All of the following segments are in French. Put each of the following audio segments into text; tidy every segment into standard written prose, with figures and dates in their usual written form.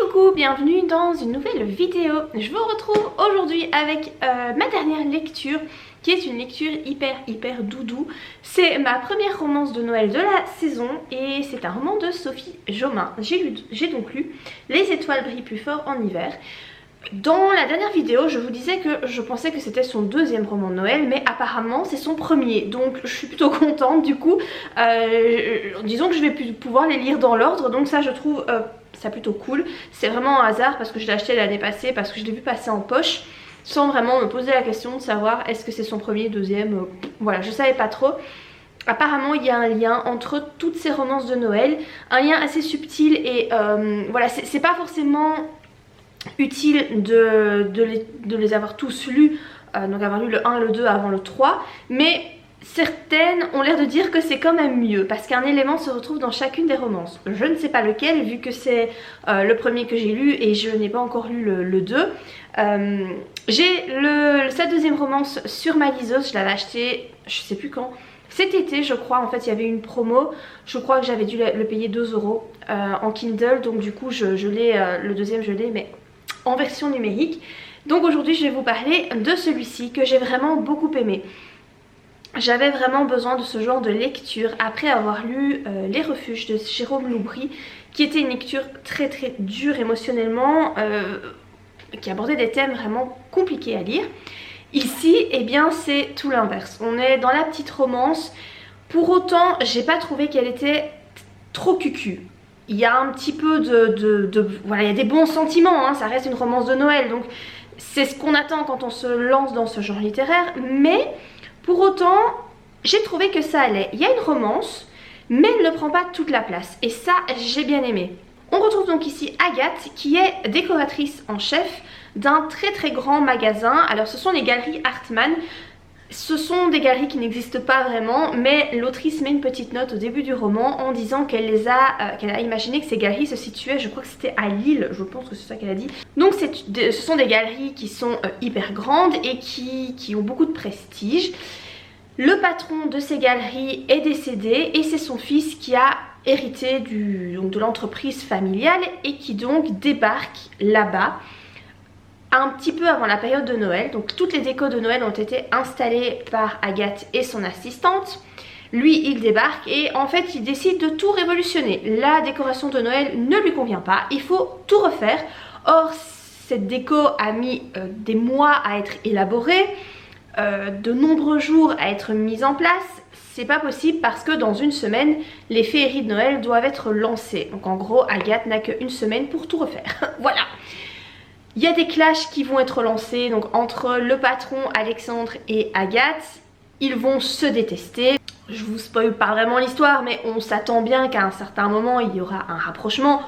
Coucou, bienvenue dans une nouvelle vidéo. Je vous retrouve aujourd'hui avec ma dernière lecture qui est une lecture hyper doudou. C'est ma première romance de Noël de la saison et c'est un roman de Sophie Jomain. J'ai donc lu Les étoiles brillent plus fort en hiver. Dans la dernière vidéo, je vous disais que je pensais que c'était son deuxième roman de Noël, mais apparemment c'est son premier, donc je suis plutôt contente du coup. Disons que je vais pouvoir les lire dans l'ordre, donc ça je trouve ça plutôt cool. C'est vraiment un hasard parce que je l'ai acheté l'année passée, parce que je l'ai vu passer en poche, sans vraiment me poser la question de savoir est-ce que c'est son premier, deuxième, voilà, je savais pas trop. Apparemment il y a un lien entre toutes ces romances de Noël, un lien assez subtil et voilà, c'est pas forcément utile de les avoir tous lus, donc avoir lu le 1 le 2 avant le 3, mais certaines ont l'air de dire que c'est quand même mieux parce qu'un élément se retrouve dans chacune des romances. Je ne sais pas lequel vu que c'est le premier que j'ai lu et je n'ai pas encore lu le 2. J'ai sa deuxième romance sur ma liseuse, je l'avais acheté je sais plus quand, cet été je crois. En fait il y avait une promo, je crois que j'avais dû le payer 2 € en Kindle, donc du coup je l'ai, le deuxième je l'ai mais en version numérique. Donc aujourd'hui je vais vous parler de celui-ci que j'ai vraiment beaucoup aimé. J'avais vraiment besoin de ce genre de lecture après avoir lu Les Refuges de Jérôme Loubry, qui était une lecture très dure émotionnellement, qui abordait des thèmes vraiment compliqués à lire. Ici, eh bien c'est tout l'inverse. On est dans la petite romance. Pour autant, j'ai pas trouvé qu'elle était trop cucu. Il y a un petit peu voilà, il y a des bons sentiments, hein, ça reste une romance de Noël, donc c'est ce qu'on attend quand on se lance dans ce genre littéraire, mais pour autant, j'ai trouvé que ça allait. Il y a une romance, mais elle ne prend pas toute la place, et ça, j'ai bien aimé. On retrouve donc ici Agathe, qui est décoratrice en chef d'un très grand magasin. Alors ce sont les galeries Hartmann. Ce sont des galeries qui n'existent pas vraiment, mais l'autrice met une petite note au début du roman en disant qu'elle a imaginé que ces galeries se situaient, je crois que c'était à Lille, je pense que c'est ça qu'elle a dit. Donc ce sont des galeries qui sont hyper grandes et qui ont beaucoup de prestige. Le patron de ces galeries est décédé et c'est son fils qui a hérité de l'entreprise familiale et qui donc débarque là-bas un petit peu avant la période de Noël. Donc toutes les décos de Noël ont été installées par Agathe et son assistante. Lui il débarque et en fait il décide de tout révolutionner. La décoration de Noël ne lui convient pas, il faut tout refaire. Or cette déco a mis des mois à être élaborée, de nombreux jours à être mise en place. C'est pas possible parce que dans une semaine les féeries de Noël doivent être lancées. Donc en gros Agathe n'a qu'une semaine pour tout refaire. Voilà. Il y a des clashs qui vont être lancés donc entre le patron Alexandre et Agathe. Ils vont se détester. Je vous spoil pas vraiment l'histoire, mais on s'attend bien qu'à un certain moment il y aura un rapprochement.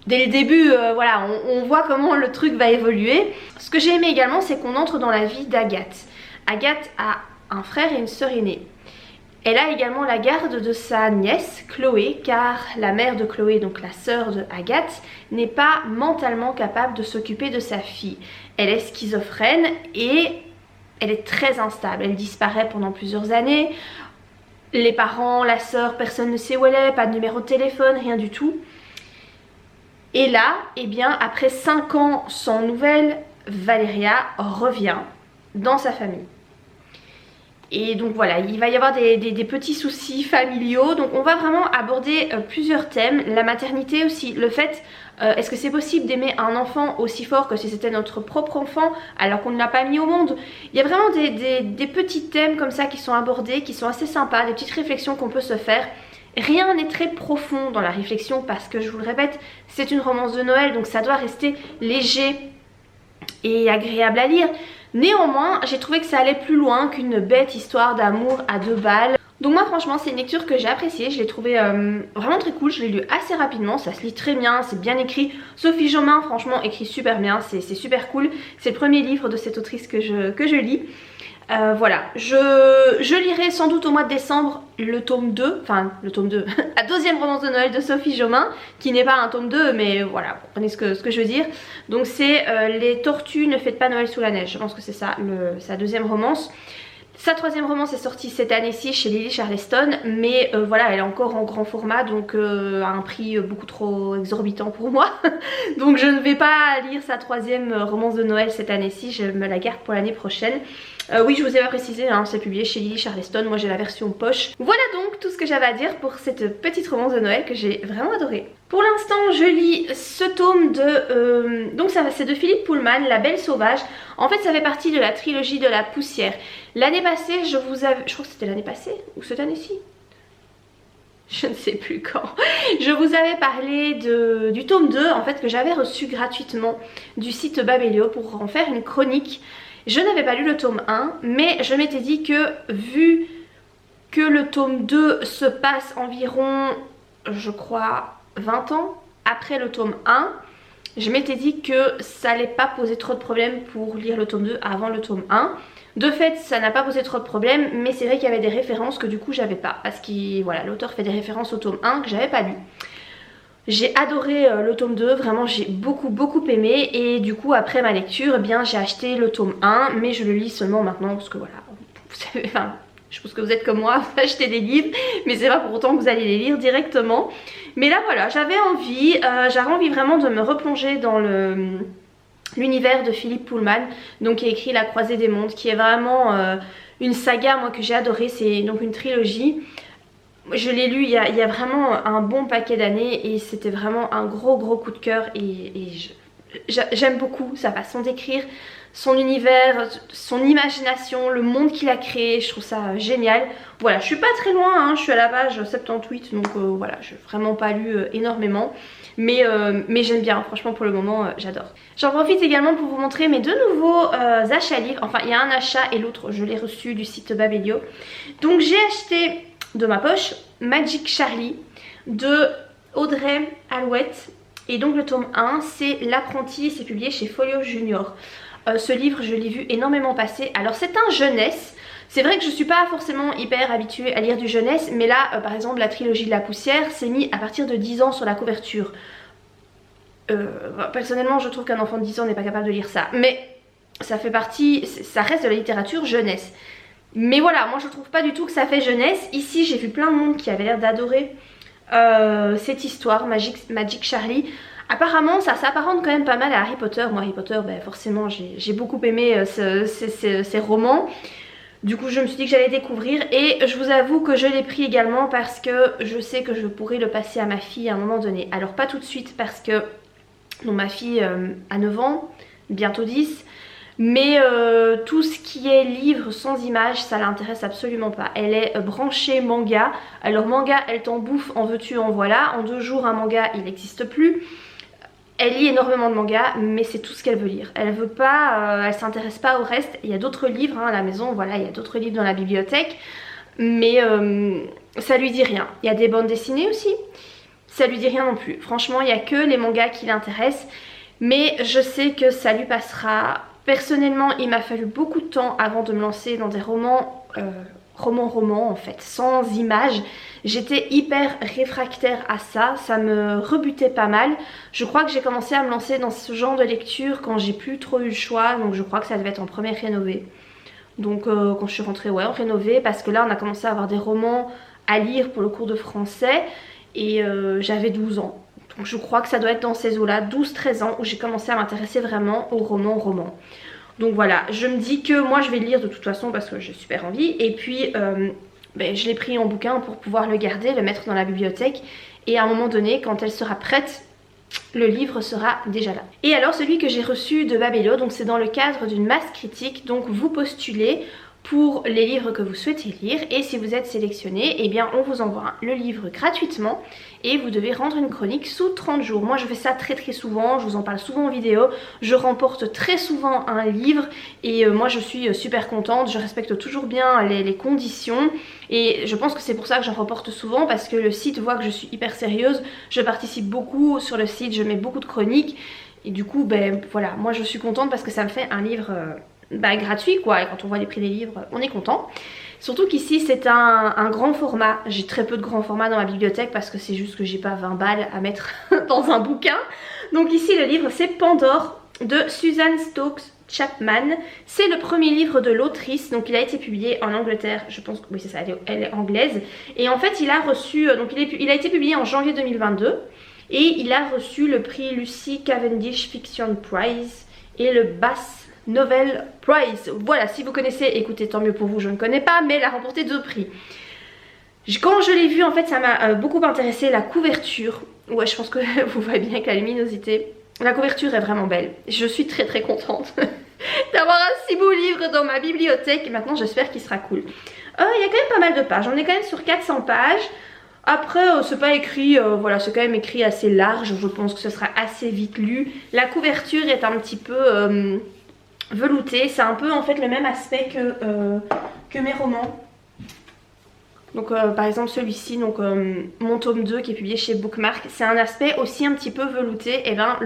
Dès le début, voilà, on voit comment le truc va évoluer. Ce que j'ai aimé également, c'est qu'on entre dans la vie d'Agathe. Agathe a un frère et une sœur aînée. Elle a également la garde de sa nièce, Chloé, car la mère de Chloé, donc la sœur de Agathe, n'est pas mentalement capable de s'occuper de sa fille. Elle est schizophrène et elle est très instable. Elle disparaît pendant plusieurs années. Les parents, la sœur, personne ne sait où elle est, pas de numéro de téléphone, rien du tout. Et là, eh bien, après 5 ans sans nouvelles, Valéria revient dans sa famille. Et donc voilà, il va y avoir des petits soucis familiaux. Donc on va vraiment aborder plusieurs thèmes. La maternité aussi, le fait, est-ce que c'est possible d'aimer un enfant aussi fort que si c'était notre propre enfant alors qu'on ne l'a pas mis au monde? Il y a vraiment des petits thèmes comme ça qui sont abordés, qui sont assez sympas, des petites réflexions qu'on peut se faire. Rien n'est très profond dans la réflexion parce que je vous le répète, c'est une romance de Noël, donc ça doit rester léger et agréable à lire. Néanmoins, j'ai trouvé que ça allait plus loin qu'une bête histoire d'amour à 2 balles. Donc moi franchement c'est une lecture que j'ai appréciée, je l'ai trouvée vraiment très cool, je l'ai lu assez rapidement, ça se lit très bien, c'est bien écrit. Sophie Jomain franchement écrit super bien, c'est super cool. C'est le premier livre de cette autrice que je lis. Voilà, je lirai sans doute au mois de décembre le tome 2, enfin le tome 2, la deuxième romance de Noël de Sophie Jomain, qui n'est pas un tome 2 mais voilà, vous comprenez ce que je veux dire. Donc c'est Les Tortues ne fêtent pas Noël sous la neige, je pense que c'est ça, sa deuxième romance. Sa troisième romance est sortie cette année-ci chez Lily Charleston, mais voilà, elle est encore en grand format, donc à un prix beaucoup trop exorbitant pour moi. Donc je ne vais pas lire sa troisième romance de Noël cette année-ci, je me la garde pour l'année prochaine. Oui, je vous ai pas précisé, hein, c'est publié chez Lily Charleston, moi j'ai la version poche. Voilà donc tout ce que j'avais à dire pour cette petite romance de Noël que j'ai vraiment adorée. Pour l'instant je lis ce tome de... donc c'est de Philippe Pullman, La Belle Sauvage. En fait ça fait partie de la trilogie de la poussière. L'année passée je vous avais... Je crois que c'était l'année passée ou cette année-ci, je ne sais plus quand. Je vous avais parlé du tome 2 en fait que j'avais reçu gratuitement du site Babelio pour en faire une chronique. Je n'avais pas lu le tome 1 mais je m'étais dit que vu que le tome 2 se passe environ, je crois, 20 ans après le tome 1, je m'étais dit que ça allait pas poser trop de problèmes pour lire le tome 2 avant le tome 1. De fait ça n'a pas posé trop de problèmes, mais c'est vrai qu'il y avait des références que du coup j'avais pas, parce que voilà, l'auteur fait des références au tome 1 que j'avais pas lu. J'ai adoré le tome 2, vraiment j'ai beaucoup aimé, et du coup après ma lecture, eh bien j'ai acheté le tome 1, mais je le lis seulement maintenant parce que voilà, vous savez, enfin je pense que vous êtes comme moi, vous achetez des livres, mais c'est pas pour autant que vous allez les lire directement. Mais là voilà, j'avais envie vraiment de me replonger dans l'univers de Philippe Pullman, donc qui a écrit La Croisée des Mondes, qui est vraiment une saga moi que j'ai adorée, c'est donc une trilogie. Je l'ai lu il y a vraiment un bon paquet d'années et c'était vraiment un gros coup de cœur, et j'aime beaucoup sa façon d'écrire, son univers, son imagination, le monde qu'il a créé, je trouve ça génial. Voilà, je suis pas très loin, hein, je suis à la page 78, donc voilà, je n'ai vraiment pas lu énormément. Mais j'aime bien, franchement pour le moment j'adore. J'en profite également pour vous montrer mes deux nouveaux achats livres. Enfin il y a un achat et l'autre je l'ai reçu du site Babelio. Donc j'ai acheté de ma poche Magic Charlie de Audrey Alouette. Et donc le tome 1 c'est L'Apprenti, c'est publié chez Folio Junior. Ce livre je l'ai vu énormément passer. Alors c'est un jeunesse. C'est vrai que je suis pas forcément hyper habituée à lire du jeunesse, mais là par exemple la trilogie de la poussière c'est mis à partir de 10 ans sur la couverture. Personnellement je trouve qu'un enfant de 10 ans n'est pas capable de lire ça, mais ça fait partie, ça reste de la littérature jeunesse. Mais voilà, moi je trouve pas du tout que ça fait jeunesse. Ici j'ai vu plein de monde qui avait l'air d'adorer cette histoire, Magic Charlie. Apparemment ça s'apparente quand même pas mal à Harry Potter. Moi Harry Potter, ben, forcément j'ai beaucoup aimé ces romans. Du coup je me suis dit que j'allais découvrir, et je vous avoue que je l'ai pris également parce que je sais que je pourrais le passer à ma fille à un moment donné. Alors pas tout de suite parce que donc, ma fille a 9 ans, bientôt 10. Mais tout ce qui est livre sans images, ça l'intéresse absolument pas. Elle est branchée manga. Alors manga, elle t'en bouffe, en veux-tu, en voilà. En 2 jours un manga il n'existe plus. Elle lit énormément de mangas, mais c'est tout ce qu'elle veut lire. Elle veut pas, elle s'intéresse pas au reste. Il y a d'autres livres hein, à la maison, voilà, il y a d'autres livres dans la bibliothèque, mais ça lui dit rien. Il y a des bandes dessinées aussi, ça lui dit rien non plus. Franchement, il y a que les mangas qui l'intéressent, mais je sais que ça lui passera. Personnellement, il m'a fallu beaucoup de temps avant de me lancer dans des romans en fait, sans images. J'étais hyper réfractaire à ça, ça me rebutait pas mal. Je crois que j'ai commencé à me lancer dans ce genre de lecture quand j'ai plus trop eu le choix, donc je crois que ça devait être en première rénovée. Donc quand je suis rentrée en rénovée, parce que là on a commencé à avoir des romans à lire pour le cours de français, et j'avais 12 ans. Donc je crois que ça doit être dans ces eaux-là, 12-13 ans, où j'ai commencé à m'intéresser vraiment aux romans. Donc voilà, je me dis que moi je vais le lire de toute façon parce que j'ai super envie. Et puis je l'ai pris en bouquin pour pouvoir le garder, le mettre dans la bibliothèque. Et à un moment donné, quand elle sera prête, le livre sera déjà là. Et alors celui que j'ai reçu de Babelio, donc c'est dans le cadre d'une masse critique. Donc vous postulez pour les livres que vous souhaitez lire, et si vous êtes sélectionné, eh bien on vous envoie le livre gratuitement et vous devez rendre une chronique sous 30 jours. Moi je fais ça très souvent, je vous en parle souvent en vidéo, je remporte très souvent un livre, et moi je suis super contente, je respecte toujours bien les conditions, et je pense que c'est pour ça que j'en remporte souvent, parce que le site voit que je suis hyper sérieuse, je participe beaucoup sur le site, je mets beaucoup de chroniques, et du coup ben voilà, moi je suis contente parce que ça me fait un livre gratuit quoi, et quand on voit les prix des livres on est content. Surtout qu'ici c'est un grand format, j'ai très peu de grands formats dans ma bibliothèque parce que c'est juste que j'ai pas 20 balles à mettre dans un bouquin. Donc ici le livre c'est Pandore de Susan Stokes Chapman. C'est le premier livre de l'autrice, donc il a été publié en Angleterre, je pense que oui c'est ça, elle est anglaise. Et en fait il a reçu, donc il a été publié en janvier 2022 et il a reçu le prix Lucy Cavendish Fiction Prize et le Bass Novel Prize. Voilà, si vous connaissez, écoutez, tant mieux pour vous, je ne connais pas, mais elle a remporté 2 prix. Quand je l'ai vu, en fait, ça m'a beaucoup intéressé, la couverture. Ouais, je pense que vous voyez bien avec la luminosité. La couverture est vraiment belle. Je suis très contente d'avoir un si beau livre dans ma bibliothèque. Et maintenant, j'espère qu'il sera cool. Il y a quand même pas mal de pages. On est quand même sur 400 pages. Après, c'est pas écrit, voilà, c'est quand même écrit assez large. Je pense que ce sera assez vite lu. La couverture est un petit peu veloutée. C'est un peu, en fait, le même aspect que mes romans. Donc par exemple celui-ci, donc mon tome 2 qui est publié chez Bookmark, c'est un aspect aussi un petit peu velouté. Et ben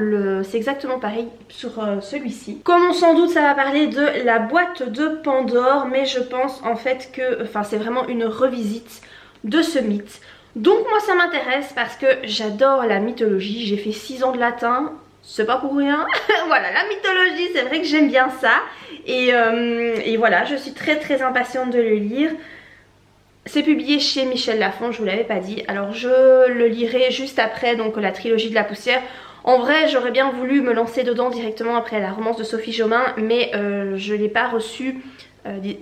c'est exactement pareil sur celui-ci. Comme sans doute ça va parler de la boîte de Pandore, mais je pense en fait que c'est vraiment une revisite de ce mythe. Donc moi ça m'intéresse parce que j'adore la mythologie, j'ai fait 6 ans de latin. C'est pas pour rien. Voilà, la mythologie, c'est vrai que j'aime bien ça. Et voilà, je suis très impatiente de le lire. C'est publié chez Michel Lafon, je vous l'avais pas dit. Alors je le lirai juste après donc la trilogie de la poussière. En vrai j'aurais bien voulu me lancer dedans directement après la romance de Sophie Jomain, mais je l'ai pas reçu.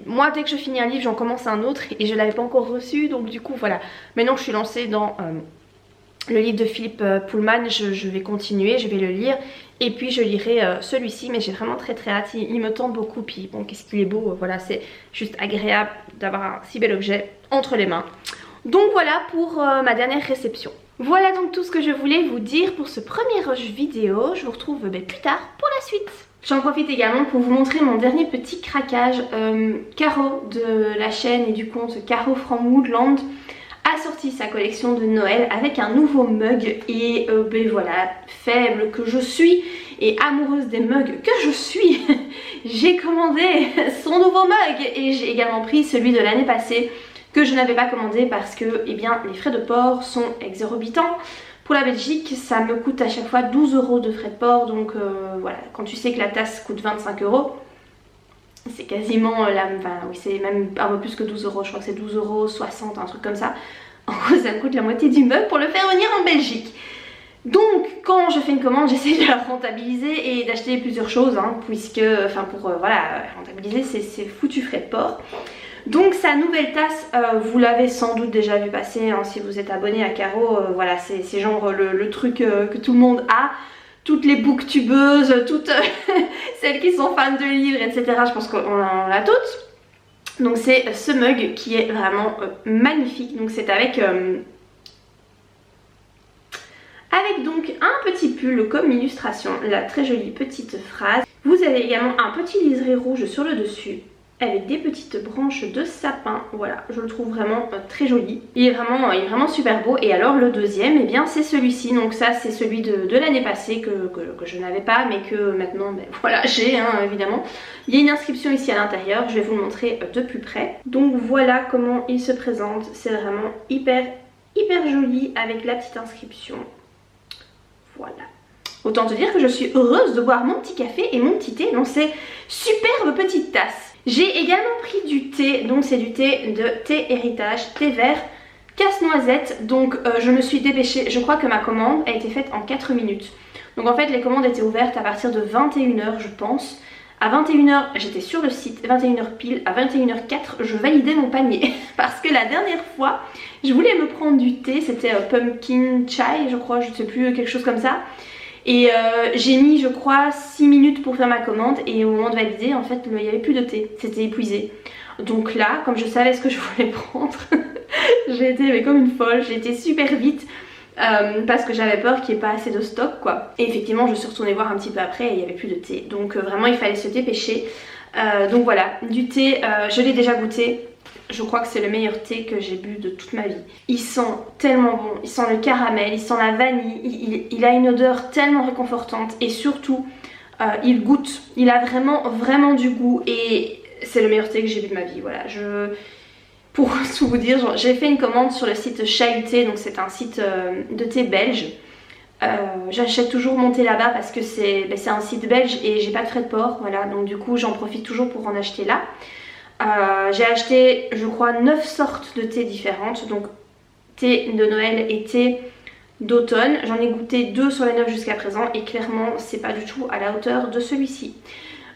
Moi dès que je finis un livre j'en commence un autre et je l'avais pas encore reçu, donc du coup voilà. Maintenant je suis lancée dans le livre de Philippe Pullman, je vais continuer, je vais le lire. Et puis je lirai celui-ci, mais j'ai vraiment très hâte, il me tente beaucoup. Puis bon, qu'est-ce qu'il est beau, voilà, c'est juste agréable d'avoir un si bel objet entre les mains. Donc voilà pour ma dernière réception. Voilà donc tout ce que je voulais vous dire pour ce premier rush vidéo. Je vous retrouve plus tard pour la suite. J'en profite également pour vous montrer mon dernier petit craquage. Caro de la chaîne et du compte Caro from Woodland a sorti sa collection de Noël avec un nouveau mug. Et voilà, faible que je suis et amoureuse des mugs que je suis, j'ai commandé son nouveau mug. Et j'ai également pris celui de l'année passée que je n'avais pas commandé parce que les frais de port sont exorbitants. Pour la Belgique, ça me coûte à chaque fois 12 € de frais de port. Donc voilà, quand tu sais que la tasse coûte 25 €, c'est quasiment oui, c'est même un peu plus que 12 €, je crois que c'est 12,60 €, un truc comme ça. En gros ça me coûte la moitié du mug pour le faire venir en Belgique. Donc quand je fais une commande, j'essaie de la rentabiliser et d'acheter plusieurs choses, hein, puisque, pour voilà, rentabiliser c'est foutu frais de port. Donc sa nouvelle tasse, vous l'avez sans doute déjà vu passer, hein, si vous êtes abonné à Caro, voilà, c'est genre le truc que tout le monde a. Toutes les booktubeuses, toutes celles qui sont fans de livres, etc. Je pense qu'on en a toutes. Donc c'est ce mug qui est vraiment magnifique. Donc c'est avec donc un petit pull comme illustration, la très jolie petite phrase. Vous avez également un petit liseré rouge sur le dessus avec des petites branches de sapin. Voilà, je le trouve vraiment très joli. Il est vraiment super beau. Et alors le deuxième, c'est celui-ci. Donc ça c'est celui de l'année passée que je n'avais pas, mais que maintenant voilà, j'ai, hein, évidemment. Il y a une inscription ici à l'intérieur, je vais vous le montrer de plus près. Donc voilà comment il se présente. C'est vraiment hyper joli avec la petite inscription. Voilà. Autant te dire que je suis heureuse de boire mon petit café et mon petit thé dans ces superbes petites tasses. J'ai également pris du thé, donc c'est du thé de Thé Héritage, thé vert, casse-noisette. Donc je me suis dépêchée, je crois que ma commande a été faite en 4 minutes. Donc en fait les commandes étaient ouvertes à partir de 21 h je pense. À 21 h j'étais sur le site, 21 h pile, à 21 h 04 je validais mon panier. Parce que la dernière fois je voulais me prendre du thé, c'était pumpkin chai je crois, je ne sais plus, quelque chose comme ça. Et j'ai mis je crois 6 minutes pour faire ma commande et au moment de valider en fait il n'y avait plus de thé, c'était épuisé. Donc là comme je savais ce que je voulais prendre, j'ai été comme une folle, j'ai été super vite parce que j'avais peur qu'il n'y ait pas assez de stock quoi. Et effectivement je suis retournée voir un petit peu après et il n'y avait plus de thé, donc vraiment il fallait se dépêcher. Donc voilà, du thé, je l'ai déjà goûté. Je crois que c'est le meilleur thé que j'ai bu de toute ma vie. Il sent tellement bon, il sent le caramel, il sent la vanille, il a une odeur tellement réconfortante et surtout il goûte, il a vraiment du goût et c'est le meilleur thé que j'ai bu de ma vie. Voilà, pour tout vous dire, j'ai fait une commande sur le site Chahuté, donc c'est un site de thé belge. J'achète toujours mon thé là-bas parce que c'est un site belge et j'ai pas de frais de port, voilà, donc du coup j'en profite toujours pour en acheter là. J'ai acheté je crois 9 sortes de thé différentes, donc thé de Noël et thé d'automne. J'en ai goûté 2 sur les 9 jusqu'à présent et clairement c'est pas du tout à la hauteur de celui-ci.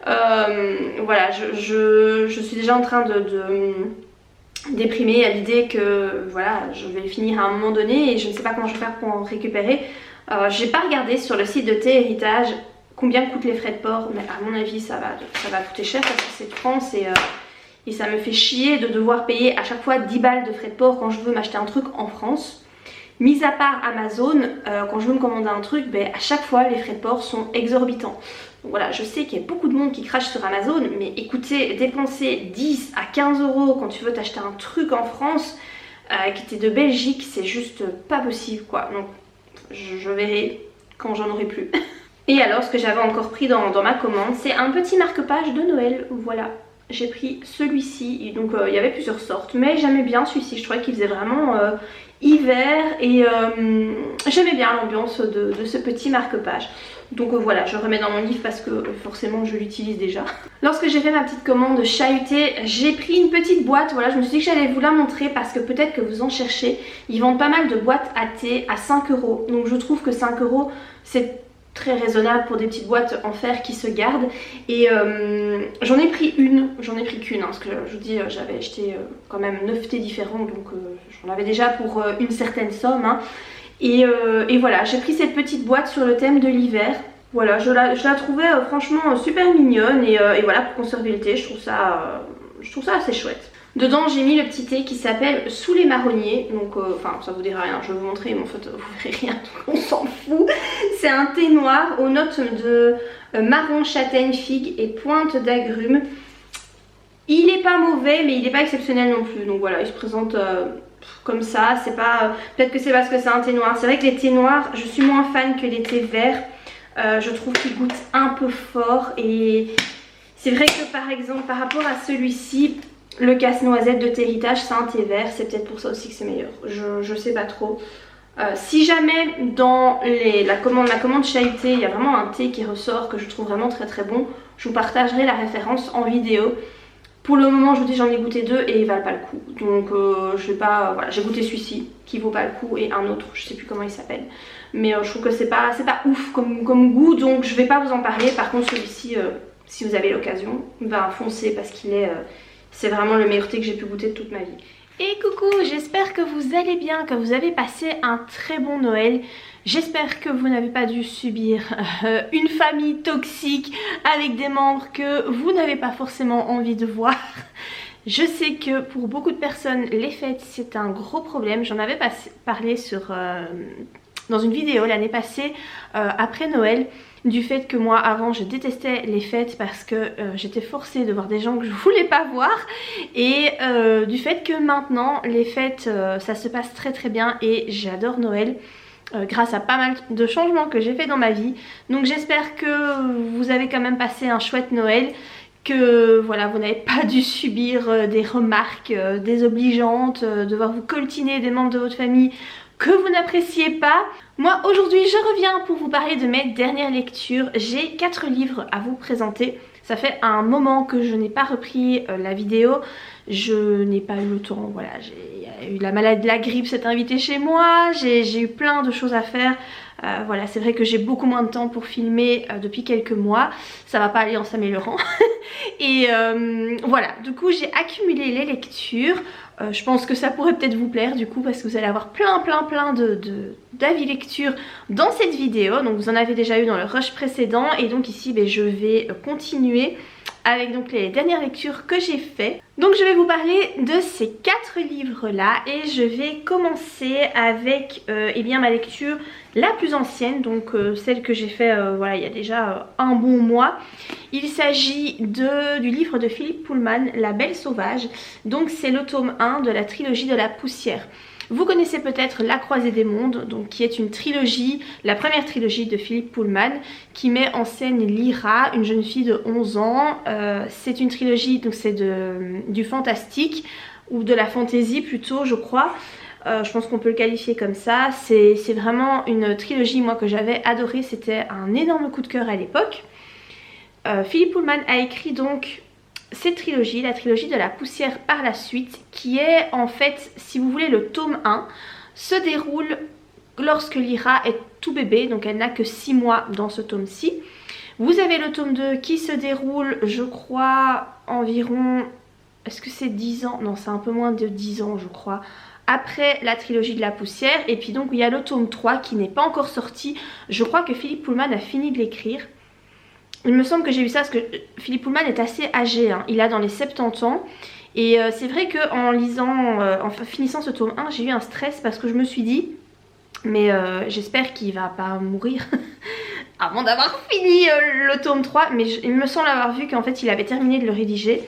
Voilà, je suis déjà en train de déprimer à l'idée que voilà, je vais le finir à un moment donné et je ne sais pas comment je vais faire pour en récupérer. J'ai pas regardé sur le site de Thé Héritage combien coûtent les frais de port, mais à mon avis ça va coûter cher parce que c'est de France et ça me fait chier de devoir payer à chaque fois 10 balles de frais de port quand je veux m'acheter un truc en France. Mis à part Amazon, quand je veux me commander un truc, à chaque fois les frais de port sont exorbitants. Donc voilà, je sais qu'il y a beaucoup de monde qui crache sur Amazon, mais écoutez, dépenser 10 à 15 € quand tu veux t'acheter un truc en France qui était de Belgique, c'est juste pas possible quoi. Donc je verrai quand j'en aurai plus. Et alors ce que j'avais encore pris dans ma commande, c'est un petit marque-page de Noël, voilà. J'ai pris celui-ci, donc il y avait plusieurs sortes, mais j'aimais bien celui-ci, je trouvais qu'il faisait vraiment hiver et j'aimais bien l'ambiance de ce petit marque-page. Donc voilà, je le remets dans mon livre parce que forcément je l'utilise déjà. Lorsque j'ai fait ma petite commande chahutée, j'ai pris une petite boîte, voilà, je me suis dit que j'allais vous la montrer parce que peut-être que vous en cherchez. Ils vendent pas mal de boîtes à thé à 5 €, donc je trouve que 5 € c'est très raisonnable pour des petites boîtes en fer qui se gardent. Et j'en ai pris qu'une, parce que je vous dis j'avais acheté quand même 9 thés différents, donc j'en avais déjà pour une certaine somme hein. Et voilà, j'ai pris cette petite boîte sur le thème de l'hiver. Voilà, je la trouvais franchement super mignonne et voilà, pour conserver le thé, je trouve ça assez chouette. Dedans j'ai mis le petit thé qui s'appelle Sous les marronniers, donc enfin ça vous dira rien, je vais vous montrer mais en fait vous verrez rien, donc on s'en fout. C'est un thé noir aux notes de marron, châtaigne, figue et pointe d'agrumes. Il est pas mauvais mais il est pas exceptionnel non plus, donc voilà, il se présente comme ça. C'est pas, peut-être que c'est parce que c'est un thé noir, c'est vrai que les thés noirs je suis moins fan que les thés verts. Je trouve qu'ils goûtent un peu fort et c'est vrai que par exemple par rapport à celui-ci, le casse-noisette de Thé Héritage, c'est un thé vert, c'est peut-être pour ça aussi que c'est meilleur, je sais pas trop. Si jamais dans la commande chahutée, il y a vraiment un thé qui ressort que je trouve vraiment très très bon, je vous partagerai la référence en vidéo. Pour le moment je vous dis j'en ai goûté 2 et ils valent pas le coup, donc je vais pas, voilà, j'ai goûté celui-ci qui vaut pas le coup et un autre, je sais plus comment il s'appelle, mais je trouve que c'est pas ouf comme goût, donc je vais pas vous en parler. Par contre celui-ci, si vous avez l'occasion, foncez parce qu'il est... c'est vraiment le meilleur thé que j'ai pu goûter de toute ma vie. Et coucou, j'espère que vous allez bien, que vous avez passé un très bon Noël. J'espère que vous n'avez pas dû subir une famille toxique avec des membres que vous n'avez pas forcément envie de voir. Je sais que pour beaucoup de personnes, les fêtes c'est un gros problème. J'en avais parlé dans une vidéo l'année passée après Noël. Du fait que moi avant je détestais les fêtes parce que j'étais forcée de voir des gens que je voulais pas voir, et du fait que maintenant les fêtes ça se passe très très bien et j'adore Noël grâce à pas mal de changements que j'ai fait dans ma vie. Donc j'espère que vous avez quand même passé un chouette Noël, que voilà, vous n'avez pas dû subir des remarques désobligeantes, devoir vous coltiner des membres de votre famille que vous n'appréciez pas. Moi aujourd'hui je reviens pour vous parler de mes dernières lectures. J'ai 4 livres à vous présenter. Ça fait un moment que je n'ai pas repris la vidéo. Je n'ai pas eu le temps, voilà, il y a eu la maladie, la grippe s'est invitée chez moi, j'ai eu plein de choses à faire. Voilà, c'est vrai que j'ai beaucoup moins de temps pour filmer depuis quelques mois. Ça va pas aller en s'améliorant. Et voilà, du coup j'ai accumulé les lectures. Je pense que ça pourrait peut-être vous plaire du coup, parce que vous allez avoir plein d'avis lecture dans cette vidéo. Donc vous en avez déjà eu dans le rush précédent, et donc ici je vais continuer avec donc les dernières lectures que j'ai fait. Donc je vais vous parler de ces 4 livres là, et je vais commencer avec eh bien ma lecture la plus ancienne, donc celle que j'ai fait voilà, il y a déjà un bon mois. Il s'agit du livre de Philippe Pullman, La Belle Sauvage. Donc c'est le tome 1 de la trilogie de la poussière. Vous connaissez peut-être La Croisée des Mondes, donc qui est une trilogie, la première trilogie de Philippe Pullman, qui met en scène Lyra, une jeune fille de 11 ans. C'est une trilogie, donc c'est du fantastique, ou de la fantasy plutôt je crois. Je pense qu'on peut le qualifier comme ça. C'est vraiment une trilogie moi que j'avais adorée, c'était un énorme coup de cœur à l'époque. Philippe Pullman a écrit donc cette trilogie, la trilogie de la poussière par la suite, qui est en fait, si vous voulez, le tome 1 se déroule lorsque Lyra est tout bébé, donc elle n'a que 6 mois dans ce tome-ci. Vous avez le tome 2 qui se déroule, je crois, environ, est-ce que c'est 10 ans? Non, c'est un peu moins de 10 ans je crois, après la trilogie de la poussière. Et puis donc il y a le tome 3 qui n'est pas encore sorti, je crois que Philippe Pullman a fini de l'écrire. Il me semble que j'ai vu ça parce que Philippe Pullman est assez âgé, hein. Il a dans les 70 ans. Et c'est vrai qu'en lisant, en finissant ce tome 1, j'ai eu un stress parce que je me suis dit, mais j'espère qu'il va pas mourir avant d'avoir fini le tome 3. Mais il me semble avoir vu qu'en fait il avait terminé de le rédiger.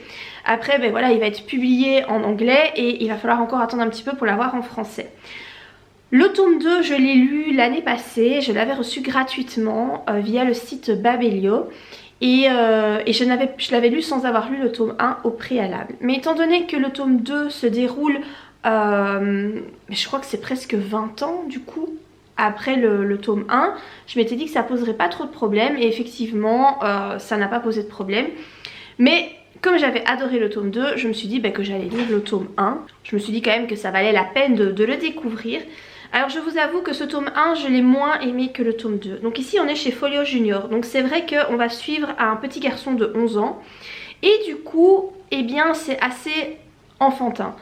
Après ben voilà, il va être publié en anglais et il va falloir encore attendre un petit peu pour l'avoir en français. Le tome 2, je l'ai lu l'année passée, je l'avais reçu gratuitement via le site Babelio. Et je l'avais lu sans avoir lu le tome 1 au préalable. Mais étant donné que le tome 2 se déroule, je crois que c'est presque 20 ans du coup, après le tome 1, je m'étais dit que ça poserait pas trop de problèmes. Et effectivement, ça n'a pas posé de problème. Mais comme j'avais adoré le tome 2, je me suis dit que j'allais lire le tome 1. Je me suis dit quand même que ça valait la peine de le découvrir. Alors je vous avoue que ce tome 1 je l'ai moins aimé que le tome 2. Donc ici on est chez Folio Junior. Donc c'est vrai qu'on va suivre un petit garçon de 11 ans. Et du coup, eh bien c'est assez enfantin.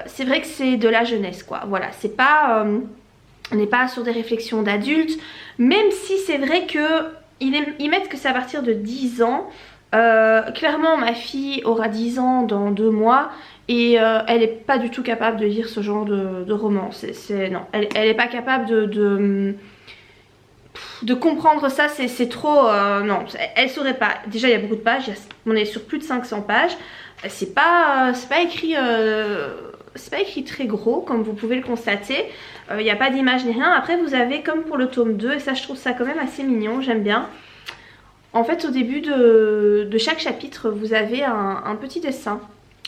C'est vrai que c'est de la jeunesse quoi. Voilà, c'est pas... on n'est pas sur des réflexions d'adultes. Même si c'est vrai qu'ils mettent que c'est à partir de 10 ans. Clairement ma fille aura 10 ans dans 2 mois. Et elle n'est pas du tout capable de lire ce genre de roman. Non, elle n'est pas capable de comprendre ça, c'est trop... non, elle saurait pas. Déjà il y a beaucoup de pages, on est sur plus de 500 pages. C'est pas écrit... c'est pas écrit très gros comme vous pouvez le constater. Il n'y a pas d'image ni rien. Après vous avez comme pour le tome 2, et ça je trouve ça quand même assez mignon, j'aime bien. En fait au début de chaque chapitre vous avez un petit dessin.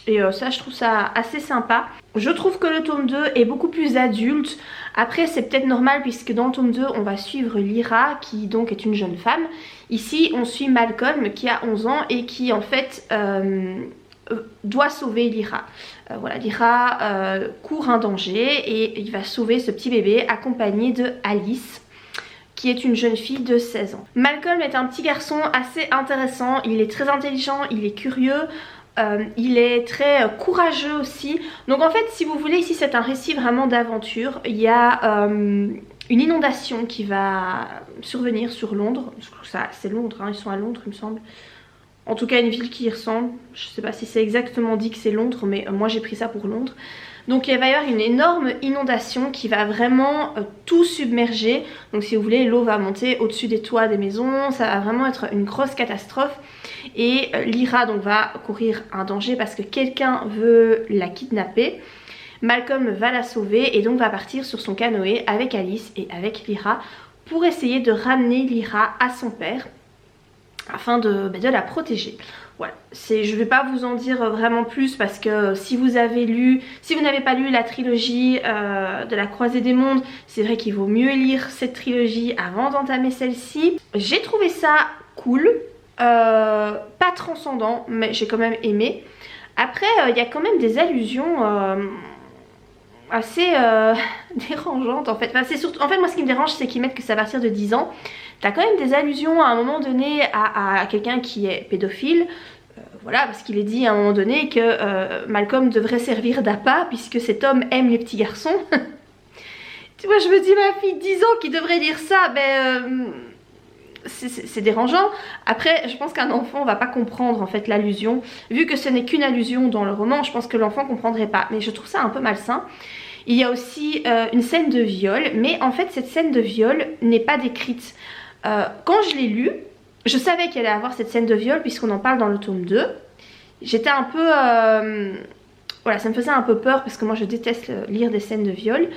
Et ça je trouve ça assez sympa. Je trouve que le tome 2 est beaucoup plus adulte. Après c'est peut-être normal puisque dans le tome 2 on va suivre Lyra qui donc est une jeune femme. Ici on suit Malcolm qui a 11 ans et qui en fait doit sauver Lyra. Voilà, Lyra court un danger et il va sauver ce petit bébé accompagné de Alice, qui est une jeune fille de 16 ans. Malcolm est un petit garçon assez intéressant, il est très intelligent, il est curieux. Il est très courageux aussi. Donc en fait si vous voulez ici c'est un récit vraiment d'aventure. Il y a une inondation qui va survenir sur Londres. Je crois que c'est Londres, hein. Ils sont à Londres il me semble. En tout cas une ville qui y ressemble. Je sais pas si c'est exactement dit que c'est Londres mais moi j'ai pris ça pour Londres. Donc il va y avoir une énorme inondation qui va vraiment tout submerger. Donc si vous voulez l'eau va monter au-dessus des toits des maisons. Ça va vraiment être une grosse catastrophe. Et Lyra donc va courir un danger parce que quelqu'un veut la kidnapper. Malcolm va la sauver et donc va partir sur son canoë avec Alice et avec Lyra pour essayer de ramener Lyra à son père afin de la protéger. Voilà, je vais pas vous en dire vraiment plus parce que si vous n'avez pas lu la trilogie de la Croisée des Mondes, c'est vrai qu'il vaut mieux lire cette trilogie avant d'entamer celle-ci. J'ai trouvé ça cool, pas transcendant mais j'ai quand même aimé. Après il y a quand même des allusions assez dérangeantes en fait. En fait moi ce qui me dérange c'est qu'ils mettent que c'est à partir de 10 ans. T'as quand même des allusions à un moment donné à quelqu'un qui est pédophile. Voilà, parce qu'il est dit à un moment donné que Malcolm devrait servir d'appât puisque cet homme aime les petits garçons. Tu vois, je me dis ma fille 10 ans qui devrait lire ça, c'est dérangeant. Après je pense qu'un enfant va pas comprendre en fait l'allusion. Vu que ce n'est qu'une allusion dans le roman, je pense que l'enfant comprendrait pas. Mais je trouve ça un peu malsain. Il y a aussi une scène de viol, mais en fait cette scène de viol n'est pas décrite. Quand je l'ai lu, je savais qu'il allait avoir cette scène de viol puisqu'on en parle dans le tome 2. J'étais un peu... voilà, ça me faisait un peu peur parce que moi je déteste lire des scènes de viol.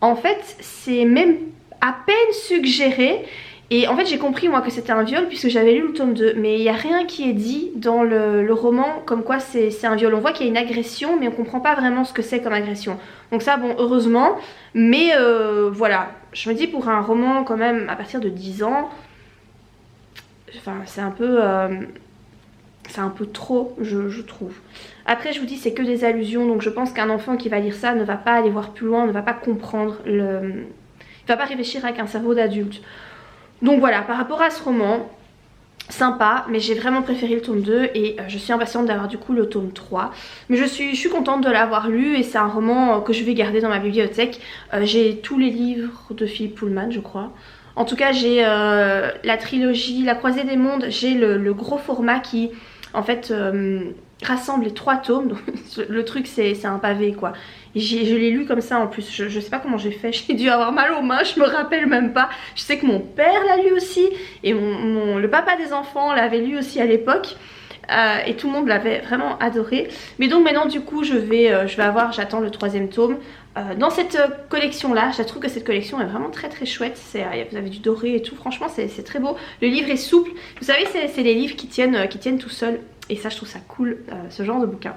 En fait, c'est même à peine suggéré Et en fait j'ai compris moi que c'était un viol puisque j'avais lu le tome 2. Mais il n'y a rien qui est dit dans le roman comme quoi c'est un viol. On voit qu'il y a une agression mais on comprend pas vraiment ce que c'est comme agression. Donc ça bon heureusement. Mais voilà, je me dis pour un roman quand même à partir de 10 ans, enfin c'est un peu trop je trouve. Après je vous dis c'est que des allusions, donc je pense qu'un enfant qui va lire ça ne va pas aller voir plus loin, ne va pas comprendre il va pas réfléchir avec un cerveau d'adulte. Donc voilà, par rapport à ce roman, sympa, mais j'ai vraiment préféré le tome 2 et je suis impatiente d'avoir du coup le tome 3. Mais je suis contente de l'avoir lu et c'est un roman que je vais garder dans ma bibliothèque. J'ai tous les livres de Philippe Pullman je crois. En tout cas j'ai la trilogie La Croisée des Mondes, j'ai le gros format qui en fait rassemble les 3 tomes. Donc, le truc c'est un pavé quoi. Je l'ai lu comme ça en plus, je sais pas comment j'ai fait, j'ai dû avoir mal aux mains, je me rappelle même pas. Je sais que mon père l'a lu aussi et le papa des enfants l'avait lu aussi à l'époque. Et tout le monde l'avait vraiment adoré. Mais donc maintenant du coup je vais avoir, j'attends le 3e tome. Dans cette collection là, je trouve que cette collection est vraiment très chouette. Vous avez du doré et tout, franchement c'est très beau. Le livre est souple, vous savez c'est les livres qui tiennent tout seuls. Et ça je trouve ça cool, ce genre de bouquin.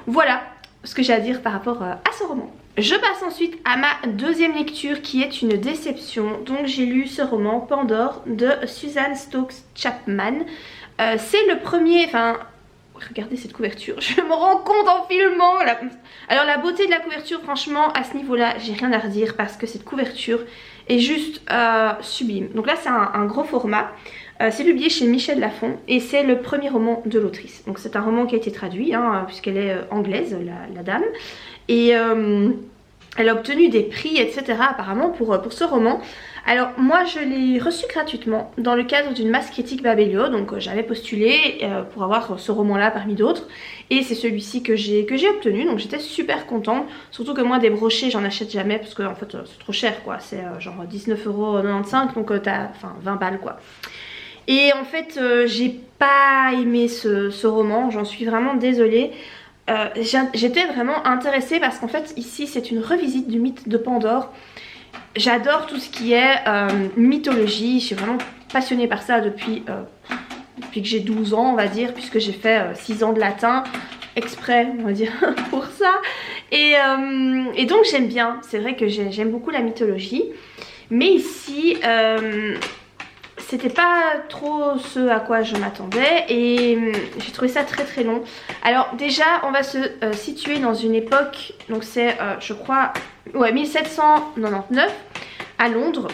Voilà ce que j'ai à dire par rapport à ce roman. Je passe ensuite à ma 2e lecture qui est une déception. Donc j'ai lu ce roman Pandore de Susan Stokes Chapman. C'est le premier, enfin regardez cette couverture, je me rends compte en filmant. Alors la beauté de la couverture franchement à ce niveau là j'ai rien à redire parce que cette couverture est juste sublime. Donc là c'est un gros format. C'est publié chez Michel Lafon et c'est le premier roman de l'autrice. Donc c'est un roman qui a été traduit hein, puisqu'elle est anglaise la dame. Et elle a obtenu des prix etc. apparemment pour ce roman. Alors moi je l'ai reçu gratuitement dans le cadre d'une masse critique Babelio. Donc j'avais postulé pour avoir ce roman là parmi d'autres. Et c'est celui-ci que j'ai obtenu. Donc j'étais super contente. Surtout que moi des brochets j'en achète jamais parce que en fait c'est trop cher quoi. C'est genre 19,95 € donc t'as 20 balles quoi. Et en fait j'ai pas aimé ce roman, j'en suis vraiment désolée. J'étais vraiment intéressée parce qu'en fait ici c'est une revisite du mythe de Pandore. J'adore tout ce qui est mythologie, je suis vraiment passionnée par ça depuis que j'ai 12 ans on va dire, puisque j'ai fait 6 ans de latin exprès on va dire pour ça. Et donc j'aime bien, c'est vrai que j'aime beaucoup la mythologie. Mais ici c'était pas trop ce à quoi je m'attendais et j'ai trouvé ça très long. Alors déjà on va se situer dans une époque, donc c'est je crois ouais 1799 à Londres.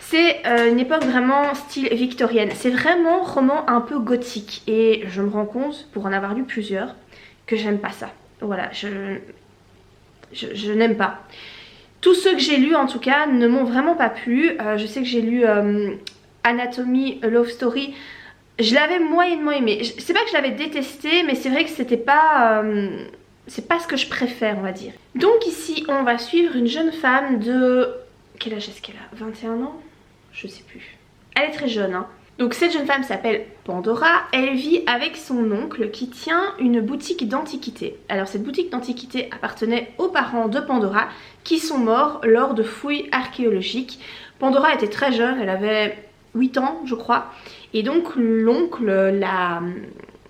C'est une époque vraiment style victorienne. C'est vraiment roman un peu gothique et je me rends compte pour en avoir lu plusieurs que j'aime pas ça. Voilà, je n'aime pas. Tous ceux que j'ai lus en tout cas ne m'ont vraiment pas plu. Je sais que j'ai lu Anatomy a Love Story, je l'avais moyennement aimé. C'est pas que je l'avais détesté mais c'est vrai que c'était pas c'est pas ce que je préfère on va dire. Donc ici on va suivre une jeune femme de... Quel âge est-ce qu'elle a? 21 ans? Je sais plus. Elle est très jeune hein. Donc cette jeune femme s'appelle Pandora, elle vit avec son oncle qui tient une boutique d'antiquités. Alors cette boutique d'antiquités appartenait aux parents de Pandora qui sont morts lors de fouilles archéologiques. Pandora était très jeune, elle avait 8 ans je crois. Et donc l'oncle l'a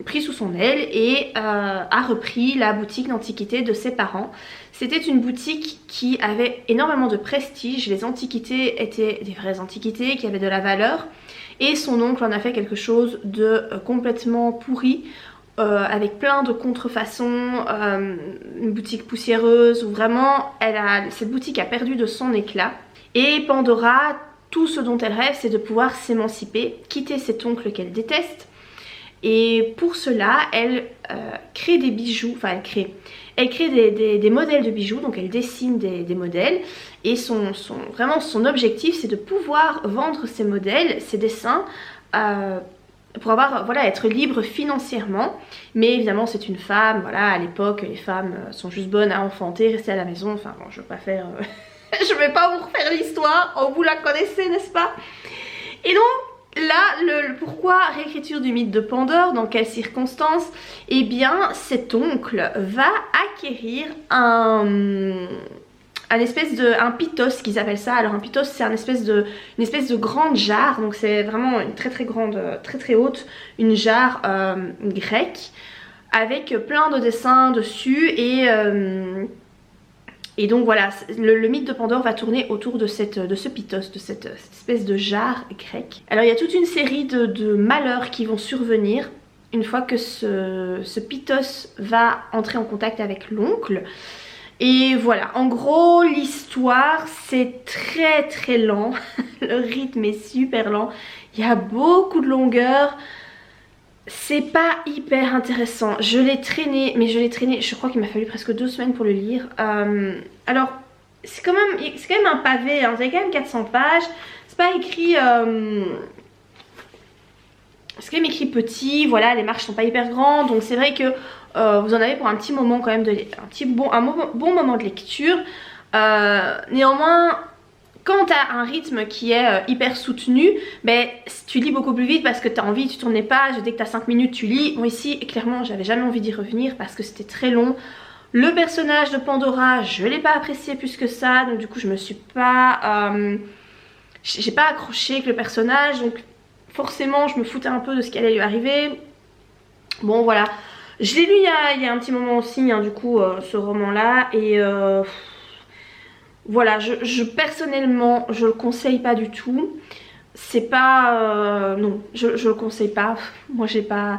pris sous son aile et a repris la boutique d'antiquités de ses parents. C'était une boutique qui avait énormément de prestige, les antiquités étaient des vraies antiquités qui avaient de la valeur. Et son oncle en a fait quelque chose de complètement pourri, avec plein de contrefaçons, une boutique poussiéreuse où vraiment cette boutique a perdu de son éclat. Et Pandora, tout ce dont elle rêve c'est de pouvoir s'émanciper, quitter cet oncle qu'elle déteste. Et pour cela elle crée des bijoux, enfin elle crée des modèles de bijoux, donc elle dessine des modèles. Et vraiment son objectif c'est de pouvoir vendre ces modèles, ces dessins pour avoir, voilà, être libre financièrement. Mais évidemment c'est une femme, voilà, à l'époque les femmes sont juste bonnes à enfanter, rester à la maison, enfin bon je vais pas faire... je vais pas vous refaire l'histoire, vous la connaissez n'est-ce pas? Et donc là, pourquoi réécriture du mythe de Pandore, dans quelles circonstances? Eh bien cet oncle va acquérir un un pitos qu'ils appellent ça. Alors un pitos c'est une espèce de grande jarre, donc c'est vraiment une très grande, très haute, une jarre grecque avec plein de dessins dessus et donc voilà, le mythe de Pandore va tourner autour de ce pitos, de cette espèce de jarre grecque. Alors il y a toute une série de malheurs qui vont survenir une fois que ce pitos va entrer en contact avec l'oncle. Et voilà, en gros l'histoire c'est très lent, le rythme est super lent, il y a beaucoup de longueur, c'est pas hyper intéressant. Je l'ai traîné, mais je crois qu'il m'a fallu presque 2 semaines pour le lire. Alors c'est quand même un pavé, hein, c'est quand même 400 pages, c'est pas écrit... c'est quand même écrit petit, voilà, les marges sont pas hyper grandes, donc c'est vrai que vous en avez pour un petit moment quand même, bon moment de lecture. Néanmoins, quand tu as un rythme qui est hyper soutenu, ben, tu lis beaucoup plus vite parce que tu as envie, tu tournes les pages, dès que tu as 5 minutes tu lis. Bon ici, clairement, j'avais jamais envie d'y revenir parce que c'était très long. Le personnage de Pandora, je l'ai pas apprécié plus que ça, donc du coup je me suis pas... j'ai pas accroché avec le personnage, donc forcément je me foutais un peu de ce qui allait lui arriver. Bon voilà, je l'ai lu il y a un petit moment aussi, hein, du coup ce roman là, et voilà, personnellement je le conseille pas du tout. C'est pas... non, je le conseille pas. Moi j'ai pas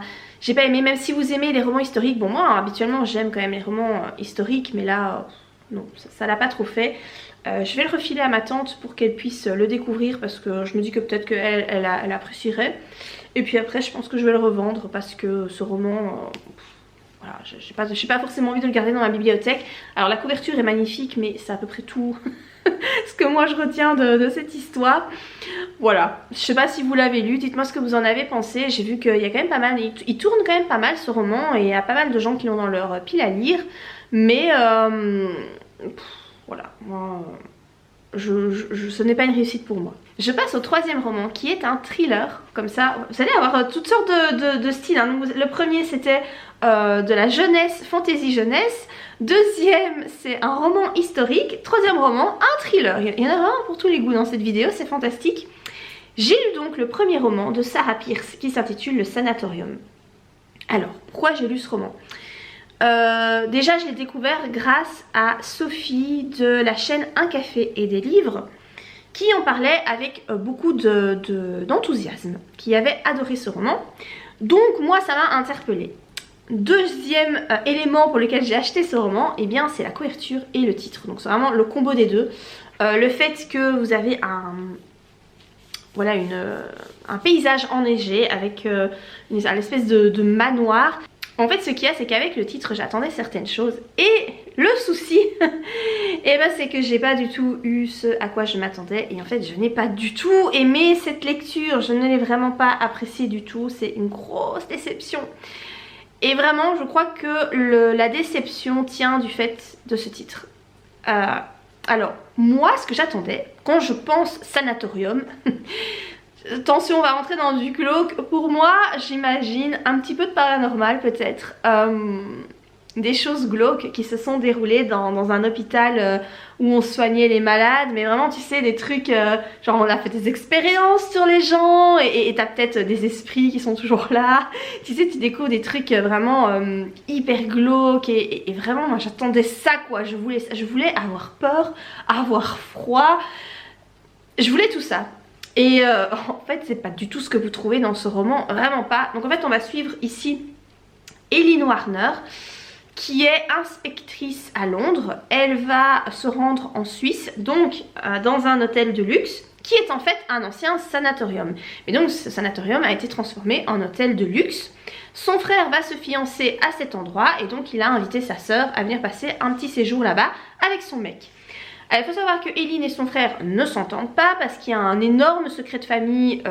aimé, même si vous aimez les romans historiques. Bon moi habituellement j'aime quand même les romans historiques, mais là non, ça l'a pas trop fait. Je vais le refiler à ma tante pour qu'elle puisse le découvrir parce que je me dis que peut-être qu'elle elle apprécierait. Et puis après je pense que je vais le revendre parce que ce roman... voilà, j'ai pas forcément envie de le garder dans ma bibliothèque. Alors la couverture est magnifique, mais c'est à peu près tout ce que moi je retiens de cette histoire. Voilà, je sais pas si vous l'avez lu, dites-moi ce que vous en avez pensé. J'ai vu qu'il y a quand même pas mal, il tourne quand même pas mal ce roman et il y a pas mal de gens qui l'ont dans leur pile à lire. Mais voilà, moi, ce n'est pas une réussite pour moi. Je passe au 3e roman qui est un thriller, comme ça, vous allez avoir toutes sortes de styles, hein. Donc, le premier c'était de la jeunesse, fantasy jeunesse. 2e c'est un roman historique. 3e roman, un thriller. Il y en a vraiment pour tous les goûts dans cette vidéo, c'est fantastique. J'ai lu donc le premier roman de Sarah Pearse qui s'intitule Le Sanatorium. Alors, pourquoi j'ai lu ce roman ? Déjà je l'ai découvert grâce à Sophie de la chaîne Un Café et des Livres qui en parlait avec beaucoup d'enthousiasme, qui avait adoré ce roman. Donc moi ça m'a interpellée. 2e élément pour lequel j'ai acheté ce roman, et eh bien c'est la couverture et le titre. Donc c'est vraiment le combo des deux. Le fait que vous avez voilà, un paysage enneigé avec une espèce de manoir. En fait ce qu'il y a c'est qu'avec le titre j'attendais certaines choses et le souci et ben, c'est que j'ai pas du tout eu ce à quoi je m'attendais et en fait je n'ai pas du tout aimé cette lecture, je ne l'ai vraiment pas appréciée du tout, c'est une grosse déception. Et vraiment je crois que la déception tient du fait de ce titre. Alors moi ce que j'attendais quand je pense sanatorium attention, on va rentrer dans du glauque. Pour moi, j'imagine un petit peu de paranormal peut-être. Des choses glauques qui se sont déroulées dans un hôpital où on soignait les malades. Mais vraiment, tu sais, des trucs... genre, on a fait des expériences sur les gens et t'as peut-être des esprits qui sont toujours là. Tu sais, tu découvres des trucs vraiment hyper glauques. Et vraiment, moi, j'attendais ça, quoi. Je voulais avoir peur, avoir froid. Je voulais tout ça. Et en fait c'est pas du tout ce que vous trouvez dans ce roman, vraiment pas. Donc en fait on va suivre ici Eileen Warner qui est inspectrice à Londres. Elle va se rendre en Suisse, donc dans un hôtel de luxe qui est en fait un ancien sanatorium. Et donc ce sanatorium a été transformé en hôtel de luxe. Son frère va se fiancer à cet endroit et donc il a invité sa sœur à venir passer un petit séjour là-bas avec son mec. Il faut savoir que Eileen et son frère ne s'entendent pas parce qu'il y a un énorme secret de famille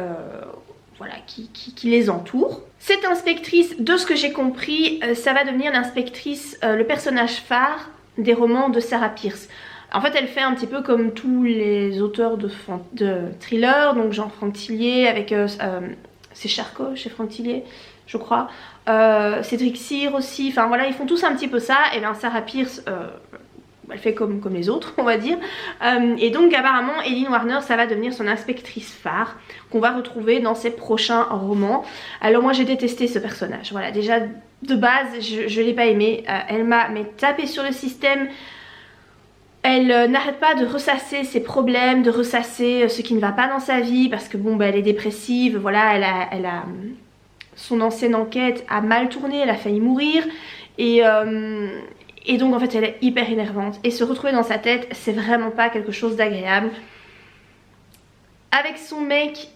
voilà, qui les entoure. Cette inspectrice, de ce que j'ai compris, ça va devenir l'inspectrice, le personnage phare des romans de Sarah Pearse. En fait elle fait un petit peu comme tous les auteurs de thrillers, donc genre Franck Tillier avec... c'est Charcot chez Franck Tillier je crois. Cédric Cyr aussi, enfin voilà ils font tous un petit peu ça. Et bien Sarah Pearse... elle fait comme les autres, on va dire. Et donc apparemment Eileen Warner, ça va devenir son inspectrice phare qu'on va retrouver dans ses prochains romans. Alors moi j'ai détesté ce personnage, voilà, déjà de base je l'ai pas aimé. Elle m'a tapé sur le système. Elle n'arrête pas de ressasser ses problèmes, de ressasser ce qui ne va pas dans sa vie, parce que bon, bah, elle est dépressive, voilà, elle a son ancienne enquête a mal tourné, elle a failli mourir, et donc en fait elle est hyper énervante, et se retrouver dans sa tête, c'est vraiment pas quelque chose d'agréable. Avec son mec,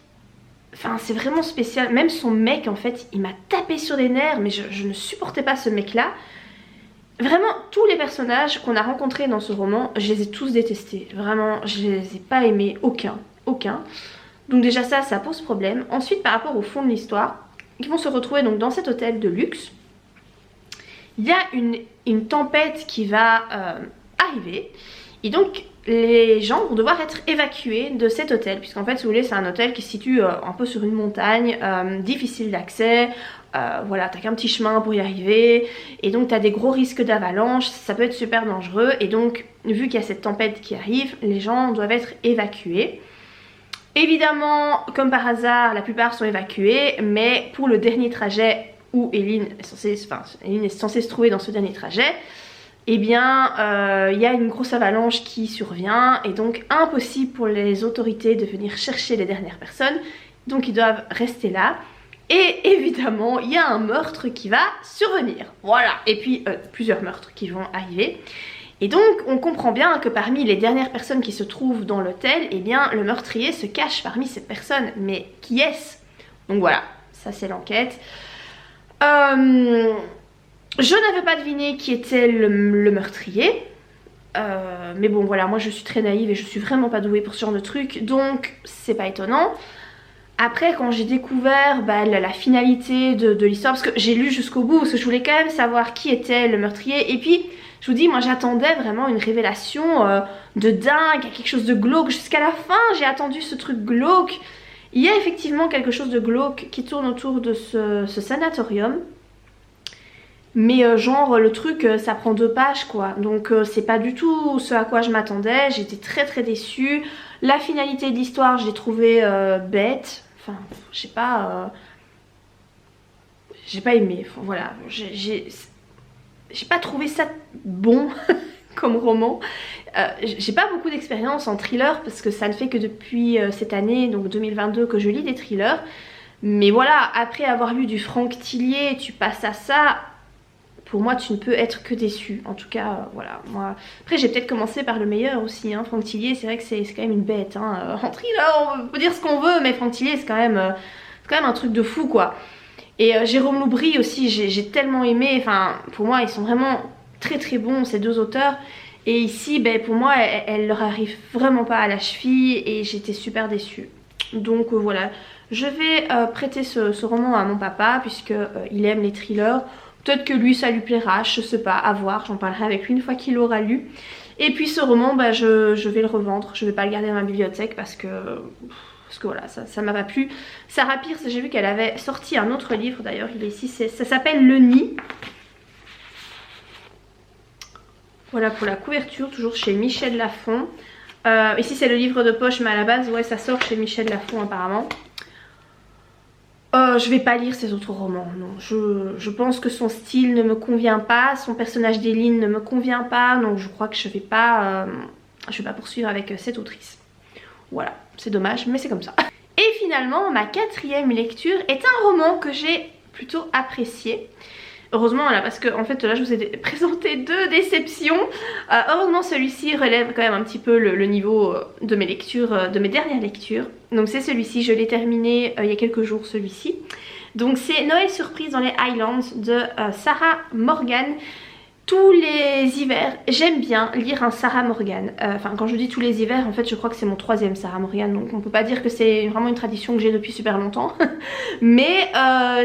enfin c'est vraiment spécial, même son mec en fait, il m'a tapé sur les nerfs, mais je ne supportais pas ce mec là. Vraiment, tous les personnages qu'on a rencontrés dans ce roman, je les ai tous détestés. Vraiment, je les ai pas aimés, aucun. Donc déjà ça pose problème. Ensuite, par rapport au fond de l'histoire, ils vont se retrouver donc dans cet hôtel de luxe. Il y a une tempête qui va arriver. Et donc, les gens vont devoir être évacués de cet hôtel. Puisqu'en fait, si vous voulez, c'est un hôtel qui se situe un peu sur une montagne, difficile d'accès. Voilà, t'as qu'un petit chemin pour y arriver, et donc t'as des gros risques d'avalanche, ça peut être super dangereux, et donc vu qu'il y a cette tempête qui arrive, les gens doivent être évacués. Évidemment, comme par hasard, la plupart sont évacués, mais pour le dernier trajet où Eileen est censée se trouver dans ce dernier trajet, eh bien il y a une grosse avalanche qui survient, et donc impossible pour les autorités de venir chercher les dernières personnes, donc ils doivent rester là. Et évidemment, il y a un meurtre qui va survenir. Voilà. Et puis, plusieurs meurtres qui vont arriver. Et donc, on comprend bien que parmi les dernières personnes qui se trouvent dans l'hôtel, eh bien, le meurtrier se cache parmi ces personnes. Mais qui est-ce? Donc voilà, ça c'est l'enquête. Je n'avais pas deviné qui était le meurtrier. Mais bon, voilà, moi je suis très naïve et je suis vraiment pas douée pour ce genre de truc. Donc, c'est pas étonnant. Après, quand j'ai découvert la finalité de l'histoire, parce que j'ai lu jusqu'au bout, parce que je voulais quand même savoir qui était le meurtrier, et puis je vous dis, moi j'attendais vraiment une révélation de dingue, quelque chose de glauque, jusqu'à la fin j'ai attendu ce truc glauque. Il y a effectivement quelque chose de glauque qui tourne autour de ce sanatorium, mais genre le truc ça prend 2 pages quoi, donc c'est pas du tout ce à quoi je m'attendais, j'étais très déçue. La finalité de l'histoire je l'ai trouvée bête. Enfin, je sais pas, j'ai pas aimé, enfin, voilà, j'ai pas trouvé ça bon comme roman. J'ai pas beaucoup d'expérience en thriller parce que ça ne fait que depuis cette année, donc 2022, que je lis des thrillers. Mais voilà, après avoir lu du Franck Tillier, tu passes à ça, pour moi tu ne peux être que déçu. En tout cas, voilà, moi... Après j'ai peut-être commencé par le meilleur aussi, hein. Franck Tillier, c'est vrai que c'est quand même une bête, hein. En thriller, on peut dire ce qu'on veut, mais Franck Tillier c'est quand même un truc de fou quoi. Et Jérôme Loubry aussi, j'ai tellement aimé, enfin pour moi ils sont vraiment très bons ces deux auteurs. Et ici, pour moi, elle leur arrive vraiment pas à la cheville et j'étais super déçue. Donc voilà, je vais prêter ce roman à mon papa puisque il aime les thrillers. Peut-être que lui ça lui plaira, je sais pas, à voir, j'en parlerai avec lui une fois qu'il l'aura lu. Et puis ce roman, je vais le revendre, je vais pas le garder dans ma bibliothèque parce que voilà, ça m'a pas plu. Sarah Pearce, j'ai vu qu'elle avait sorti un autre livre d'ailleurs, il est ici, ça s'appelle Le Nid. Voilà pour la couverture, toujours chez Michel Lafon. Ici c'est le livre de poche, mais à la base, ouais, ça sort chez Michel Lafon apparemment. Je vais pas lire ses autres romans, non. Je pense que son style ne me convient pas, son personnage d'Eileen ne me convient pas, donc je crois que je vais pas poursuivre avec cette autrice. Voilà, c'est dommage, mais c'est comme ça. Et finalement, ma quatrième lecture est un roman que j'ai plutôt apprécié. Heureusement là, parce que en fait là je vous ai présenté deux déceptions. Heureusement celui-ci relève quand même un petit peu le niveau de mes lectures, de mes dernières lectures. Donc c'est celui-ci, je l'ai terminé il y a quelques jours celui-ci. Donc c'est Noël surprise dans les Highlands de Sarah Morgan. Tous les hivers, j'aime bien lire un Sarah Morgan. Enfin quand je dis tous les hivers, en fait je crois que c'est mon troisième Sarah Morgan. Donc on peut pas dire que c'est vraiment une tradition que j'ai depuis super longtemps. Mais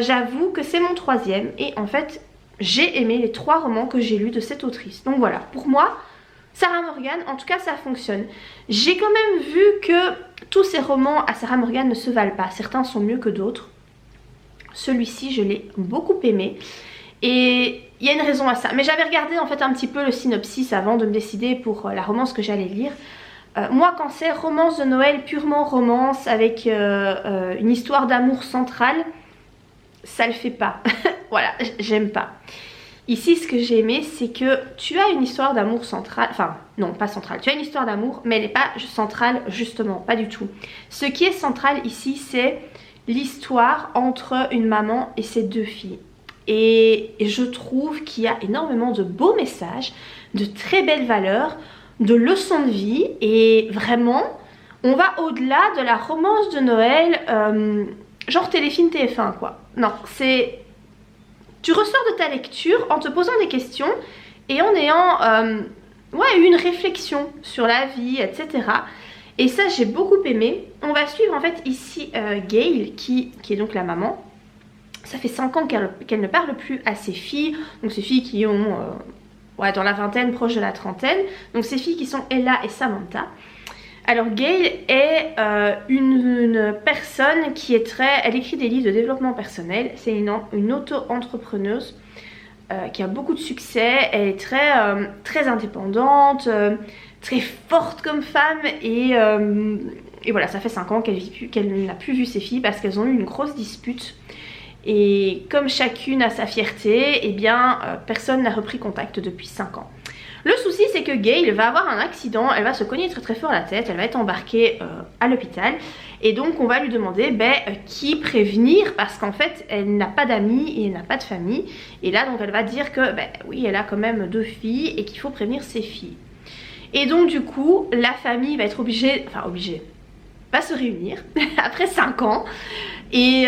j'avoue que c'est mon troisième. Et en fait j'ai aimé les 3 romans que j'ai lus de cette autrice. Donc voilà, pour moi Sarah Morgan, en tout cas ça fonctionne. J'ai quand même vu que tous ces romans à Sarah Morgan ne se valent pas. Certains sont mieux que d'autres. Celui-ci je l'ai beaucoup aimé. Et il y a une raison à ça. Mais j'avais regardé en fait un petit peu le synopsis avant de me décider pour la romance que j'allais lire. Moi quand c'est romance de Noël, purement romance avec une histoire d'amour centrale, ça le fait pas. Voilà, j'aime pas. Ici ce que j'ai aimé c'est que tu as une histoire d'amour centrale, enfin non pas centrale, tu as une histoire d'amour mais elle n'est pas centrale justement, pas du tout. Ce qui est central ici c'est l'histoire entre une maman et ses 2 filles. Et je trouve qu'il y a énormément de beaux messages, de très belles valeurs, de leçons de vie et vraiment on va au-delà de la romance de Noël genre téléfilm TF1 quoi. Non, c'est... Tu ressors de ta lecture en te posant des questions et en ayant ouais, une réflexion sur la vie, etc. Et ça j'ai beaucoup aimé. On va suivre en fait ici Gail qui est donc la maman. Ça fait 5 ans qu'elle ne parle plus à ses filles. Donc ces filles qui ont ouais, dans la vingtaine, proche de la trentaine. Donc ces filles qui sont Ella et Samantha. Alors Gail est une personne qui est très... Elle écrit des livres de développement personnel. C'est une auto-entrepreneuse qui a beaucoup de succès. Elle est très indépendante, très forte comme femme. Et voilà, ça fait 5 ans qu'elle n'a plus vu ses filles parce qu'elles ont eu une grosse dispute. Et comme chacune a sa fierté, eh bien personne n'a repris contact depuis 5 ans. Le souci c'est que Gail va avoir un accident, elle va se cogner très fort la tête, elle va être embarquée à l'hôpital. Et donc on va lui demander qui prévenir parce qu'en fait elle n'a pas d'amis et elle n'a pas de famille. Et là donc elle va dire que oui elle a quand même 2 filles et qu'il faut prévenir ses filles. Et donc du coup la famille va être obligée, va se réunir après 5 ans. Et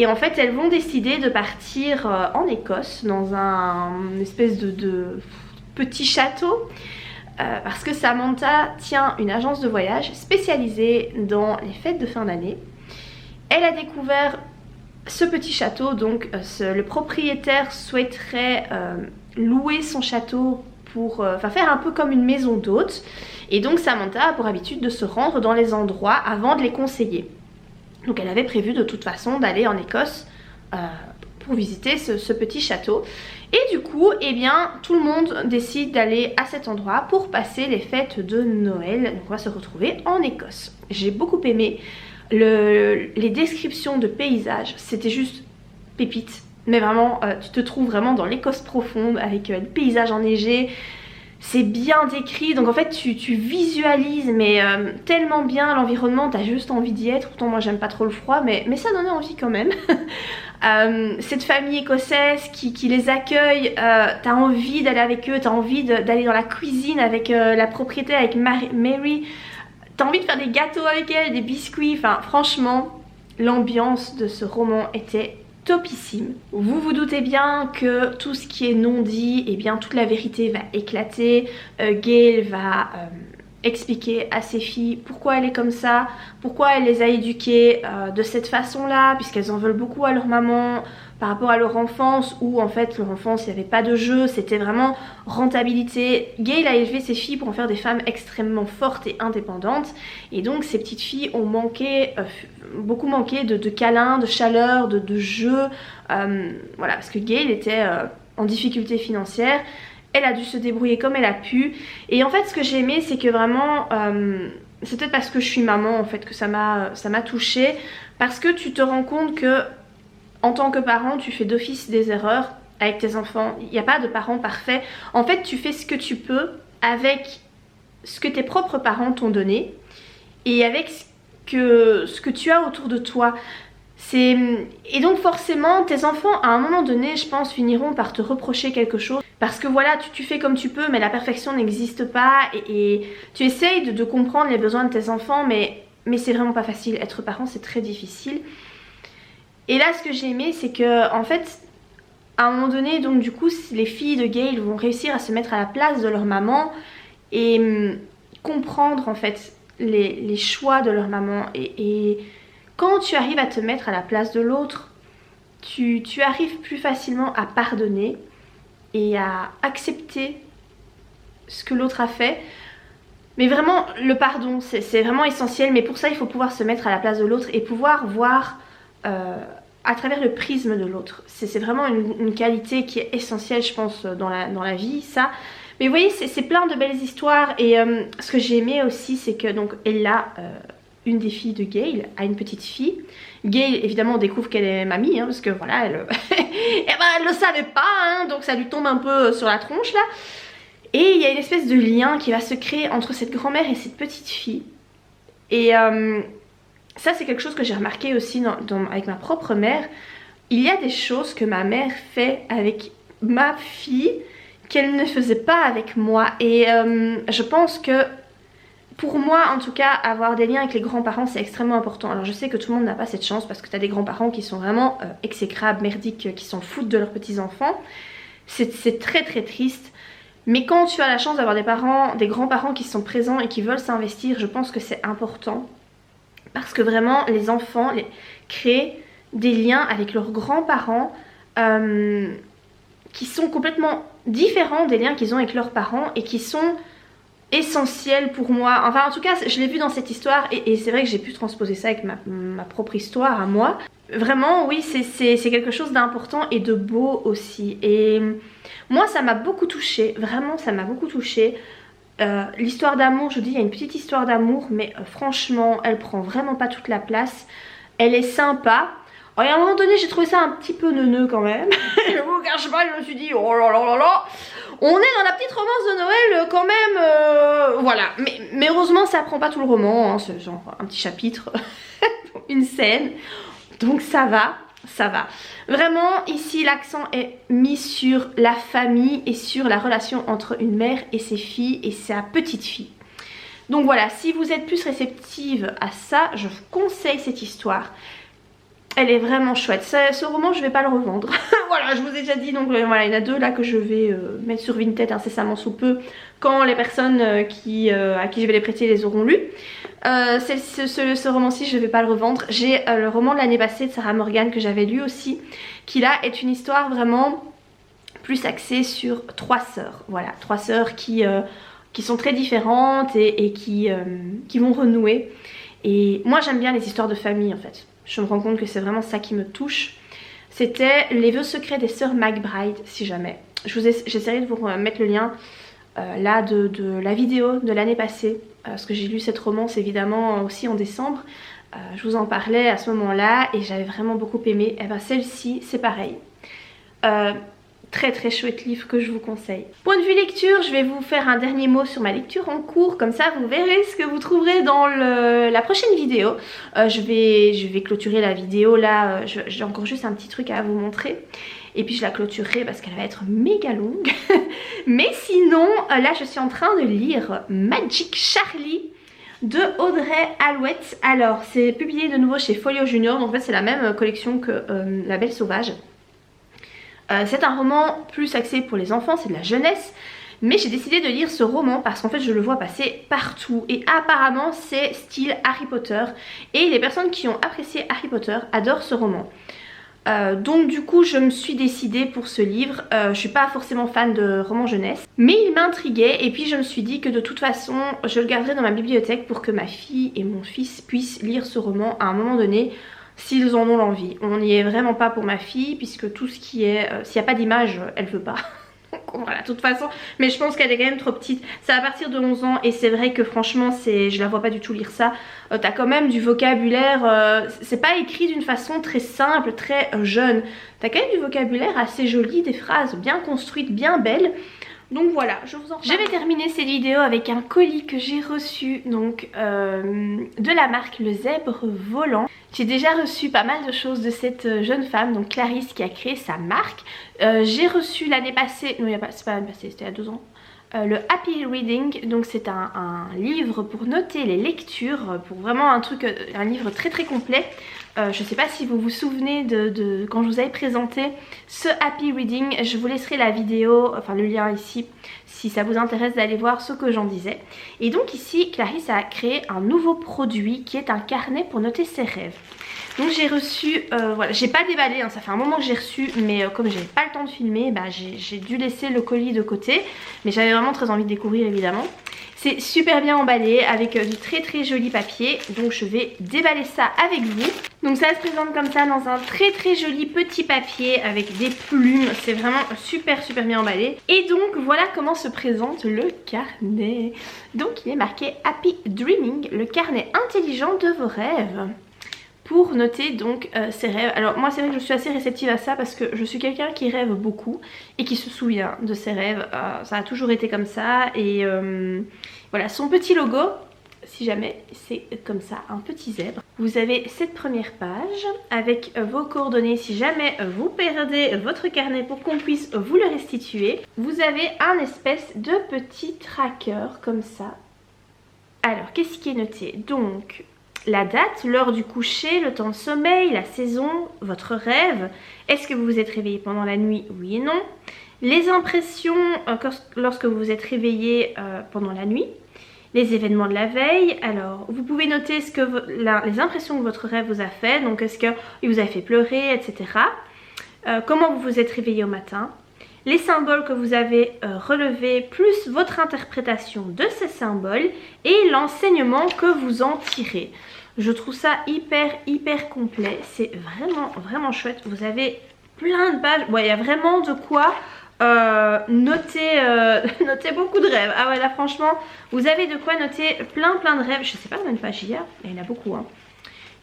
en fait elles vont décider de partir en Écosse dans une espèce de petit château parce que Samantha tient une agence de voyage spécialisée dans les fêtes de fin d'année. Elle a découvert ce petit château, donc le propriétaire souhaiterait louer son château pour faire un peu comme une maison d'hôte. Et donc Samantha a pour habitude de se rendre dans les endroits avant de les conseiller. Donc elle avait prévu de toute façon d'aller en Écosse pour visiter ce petit château. Et du coup, eh bien, tout le monde décide d'aller à cet endroit pour passer les fêtes de Noël. Donc on va se retrouver en Écosse. J'ai beaucoup aimé les descriptions de paysages. C'était juste pépite. Mais vraiment, tu te trouves vraiment dans l'Écosse profonde avec des paysages enneigés. C'est bien décrit, donc en fait tu visualises mais tellement bien l'environnement, t'as juste envie d'y être. Pourtant moi j'aime pas trop le froid mais ça donnait envie quand même. Cette famille écossaise qui les accueille, t'as envie d'aller avec eux, t'as envie d'aller dans la cuisine avec la propriétaire, avec Mary. T'as envie de faire des gâteaux avec elle, des biscuits, enfin franchement l'ambiance de ce roman était topissime. Vous vous doutez bien que tout ce qui est non dit, et bien toute la vérité va éclater. Gail va expliquer à ses filles pourquoi elle est comme ça, pourquoi elle les a éduquées de cette façon là, puisqu'elles en veulent beaucoup à leur maman par rapport à leur enfance, où en fait leur enfance il n'y avait pas de jeu, c'était vraiment rentabilité. Gail a élevé ses filles pour en faire des femmes extrêmement fortes et indépendantes, et donc ces petites filles ont beaucoup manqué de câlins, de chaleur, de jeu, voilà, parce que Gail était en difficulté financière. Elle a dû se débrouiller comme elle a pu. Et en fait ce que j'ai aimé c'est que vraiment c'est peut-être parce que je suis maman en fait que ça m'a touchée, parce que tu te rends compte que en tant que parent tu fais d'office des erreurs avec tes enfants. Il n'y a pas de parents parfaits. En fait tu fais ce que tu peux avec ce que tes propres parents t'ont donné et avec ce que tu as autour de toi. Et donc forcément tes enfants à un moment donné je pense finiront par te reprocher quelque chose, parce que voilà tu fais comme tu peux mais la perfection n'existe pas, et tu essayes de comprendre les besoins de tes enfants mais c'est vraiment pas facile. Être parent c'est très difficile. Et là ce que j'ai aimé c'est que en fait à un moment donné donc du coup les filles de Gail vont réussir à se mettre à la place de leur maman et comprendre en fait les choix de leur maman, et quand tu arrives à te mettre à la place de l'autre, tu arrives plus facilement à pardonner et à accepter ce que l'autre a fait. Mais vraiment le pardon c'est vraiment essentiel, mais pour ça il faut pouvoir se mettre à la place de l'autre et pouvoir voir à travers le prisme de l'autre. C'est vraiment une qualité qui est essentielle, je pense, dans la vie, ça. Mais vous voyez, c'est plein de belles histoires. Et ce que j'ai aimé aussi, c'est que donc Ella, une des filles de Gail, a une petite fille. Gail, évidemment, on découvre qu'elle est mamie, hein, parce que voilà, elle le savait pas, hein, donc ça lui tombe un peu sur la tronche là. Et il y a une espèce de lien qui va se créer entre cette grand-mère et cette petite fille. Et ça, c'est quelque chose que j'ai remarqué aussi avec ma propre mère. Il y a des choses que ma mère fait avec ma fille qu'elle ne faisait pas avec moi. Et je pense que pour moi, en tout cas, avoir des liens avec les grands-parents, c'est extrêmement important. Alors je sais que tout le monde n'a pas cette chance parce que tu as des grands-parents qui sont vraiment exécrables, merdiques, qui s'en foutent de leurs petits-enfants. C'est très très triste. Mais quand tu as la chance d'avoir des grands-parents qui sont présents et qui veulent s'investir, je pense que c'est important. Parce que vraiment, les enfants créent des liens avec leurs grands-parents qui sont complètement différents des liens qu'ils ont avec leurs parents et qui sont essentiels pour moi. Enfin, en tout cas, je l'ai vu dans cette histoire et c'est vrai que j'ai pu transposer ça avec ma propre histoire à moi. Vraiment, oui, c'est quelque chose d'important et de beau aussi. Et moi, ça m'a beaucoup touchée. Vraiment, ça m'a beaucoup touchée. L'histoire d'amour, je vous dis, il y a une petite histoire d'amour, mais franchement, elle prend vraiment pas toute la place. Elle est sympa. Alors, à un moment donné, j'ai trouvé ça un petit peu neuneux quand même. Je vous cache pas, je me suis dit, oh là là là là, on est dans la petite romance de Noël quand même. Voilà, mais heureusement, ça prend pas tout le roman, hein. C'est genre un petit chapitre, une scène. Donc ça va, ça va. Vraiment, ici, l'accent est mis sur la famille et sur la relation entre une mère et ses filles et sa petite fille. Donc voilà, si vous êtes plus réceptive à ça, je vous conseille cette histoire. Elle est vraiment chouette. Ce roman, je vais pas le revendre. Voilà, je vous ai déjà dit. Donc voilà, il y en a deux là que je vais mettre sur Vinted incessamment sous peu quand les personnes à qui je vais les prêter les auront lus. Ce roman-ci, je vais pas le revendre. J'ai le roman de l'année passée de Sarah Morgan que j'avais lu aussi, qui là est une histoire vraiment plus axée sur trois sœurs. Voilà, trois sœurs qui sont très différentes et qui vont renouer. Et moi, j'aime bien les histoires de famille en fait. Je me rends compte que c'est vraiment ça qui me touche. C'était Les vœux secrets des sœurs McBride, si jamais. J'essaierai de vous mettre le lien là de la vidéo de l'année passée. Parce que j'ai lu cette romance évidemment aussi en décembre. Je vous en parlais à ce moment-là et j'avais vraiment beaucoup aimé. Et ben celle-ci, c'est pareil. Très très chouette livre que je vous conseille. Point de vue lecture, je vais vous faire un dernier mot sur ma lecture en cours, comme ça vous verrez ce que vous trouverez dans la prochaine vidéo. Je vais clôturer la vidéo là, j'ai encore juste un petit truc à vous montrer. Et puis je la clôturerai parce qu'elle va être méga longue. Mais sinon, là je suis en train de lire Magic Charlie de Audrey Alouette. Alors c'est publié de nouveau chez Folio Junior, donc en fait c'est la même collection que La Belle Sauvage. C'est un roman plus axé pour les enfants, c'est de la jeunesse. Mais j'ai décidé de lire ce roman parce qu'en fait je le vois passer partout. Et apparemment c'est style Harry Potter. Et les personnes qui ont apprécié Harry Potter adorent ce roman. Donc du coup je me suis décidée pour ce livre. Je suis pas forcément fan de romans jeunesse, mais il m'intriguait et puis je me suis dit que de toute façon je le garderai dans ma bibliothèque pour que ma fille et mon fils puissent lire ce roman à un moment donné, s'ils en ont l'envie. On n'y est vraiment pas pour ma fille puisque tout ce qui est... s'il n'y a pas d'image, elle veut pas. Donc voilà, de toute façon, mais je pense qu'elle est quand même trop petite. C'est à partir de 11 ans et c'est vrai que franchement, je la vois pas du tout lire ça. T'as quand même du vocabulaire, c'est pas écrit d'une façon très simple, très jeune. T'as quand même du vocabulaire assez joli, des phrases bien construites, bien belles. Donc voilà, je vous en reparle. Je vais terminer cette vidéo avec un colis que j'ai reçu donc de la marque Le Zèbre Volant. J'ai déjà reçu pas mal de choses de cette jeune femme, donc Clarisse, qui a créé sa marque. J'ai reçu l'année passée, non c'est pas l'année passée, c'était il y a 2 ans, le Happy Reading. Donc c'est un livre pour noter les lectures, pour vraiment un livre très très complet. Je sais pas si vous vous souvenez de quand je vous avais présenté ce Happy Reading. Je vous laisserai la vidéo, enfin le lien ici, si ça vous intéresse d'aller voir ce que j'en disais. Et donc ici Clarisse a créé un nouveau produit qui est un carnet pour noter ses rêves. Donc j'ai reçu, voilà, j'ai pas déballé, hein, ça fait un moment que j'ai reçu, mais comme j'avais pas le temps de filmer, bah, j'ai dû laisser le colis de côté. Mais j'avais vraiment très envie de découvrir évidemment. C'est super bien emballé avec du très très joli papier. Donc je vais déballer ça avec vous. Donc ça se présente comme ça dans un très très joli petit papier avec des plumes. C'est vraiment super bien emballé. Et donc voilà comment se présente le carnet. Donc il est marqué Happy Dreaming, le carnet intelligent de vos rêves. Pour noter donc ses rêves. Alors moi c'est vrai que je suis assez réceptive à ça parce que je suis quelqu'un qui rêve beaucoup et qui se souvient de ses rêves. Ça a toujours été comme ça et voilà son petit logo, si jamais c'est comme ça, un petit zèbre. Vous avez cette première page avec vos coordonnées si jamais vous perdez votre carnet pour qu'on puisse vous le restituer. Vous avez un espèce de petit tracker comme ça. Alors qu'est-ce qui est noté? Donc la date, l'heure du coucher, le temps de sommeil, la saison, votre rêve. Est-ce que vous vous êtes réveillé pendant la nuit? Oui et non. Les impressions lorsque vous vous êtes réveillé pendant la nuit. Les événements de la veille. Alors, vous pouvez noter les impressions que votre rêve vous a fait. Donc, est-ce qu'il vous a fait pleurer, etc. Comment vous vous êtes réveillé au matin. Les symboles que vous avez relevés, plus votre interprétation de ces symboles et l'enseignement que vous en tirez. Je trouve ça hyper complet. C'est vraiment chouette. Vous avez plein de pages. Ouais, il y a vraiment de quoi noter beaucoup de rêves. Ah ouais, là franchement, vous avez de quoi noter plein de rêves. Je sais pas combien de pages il y a. Il y en a beaucoup, hein.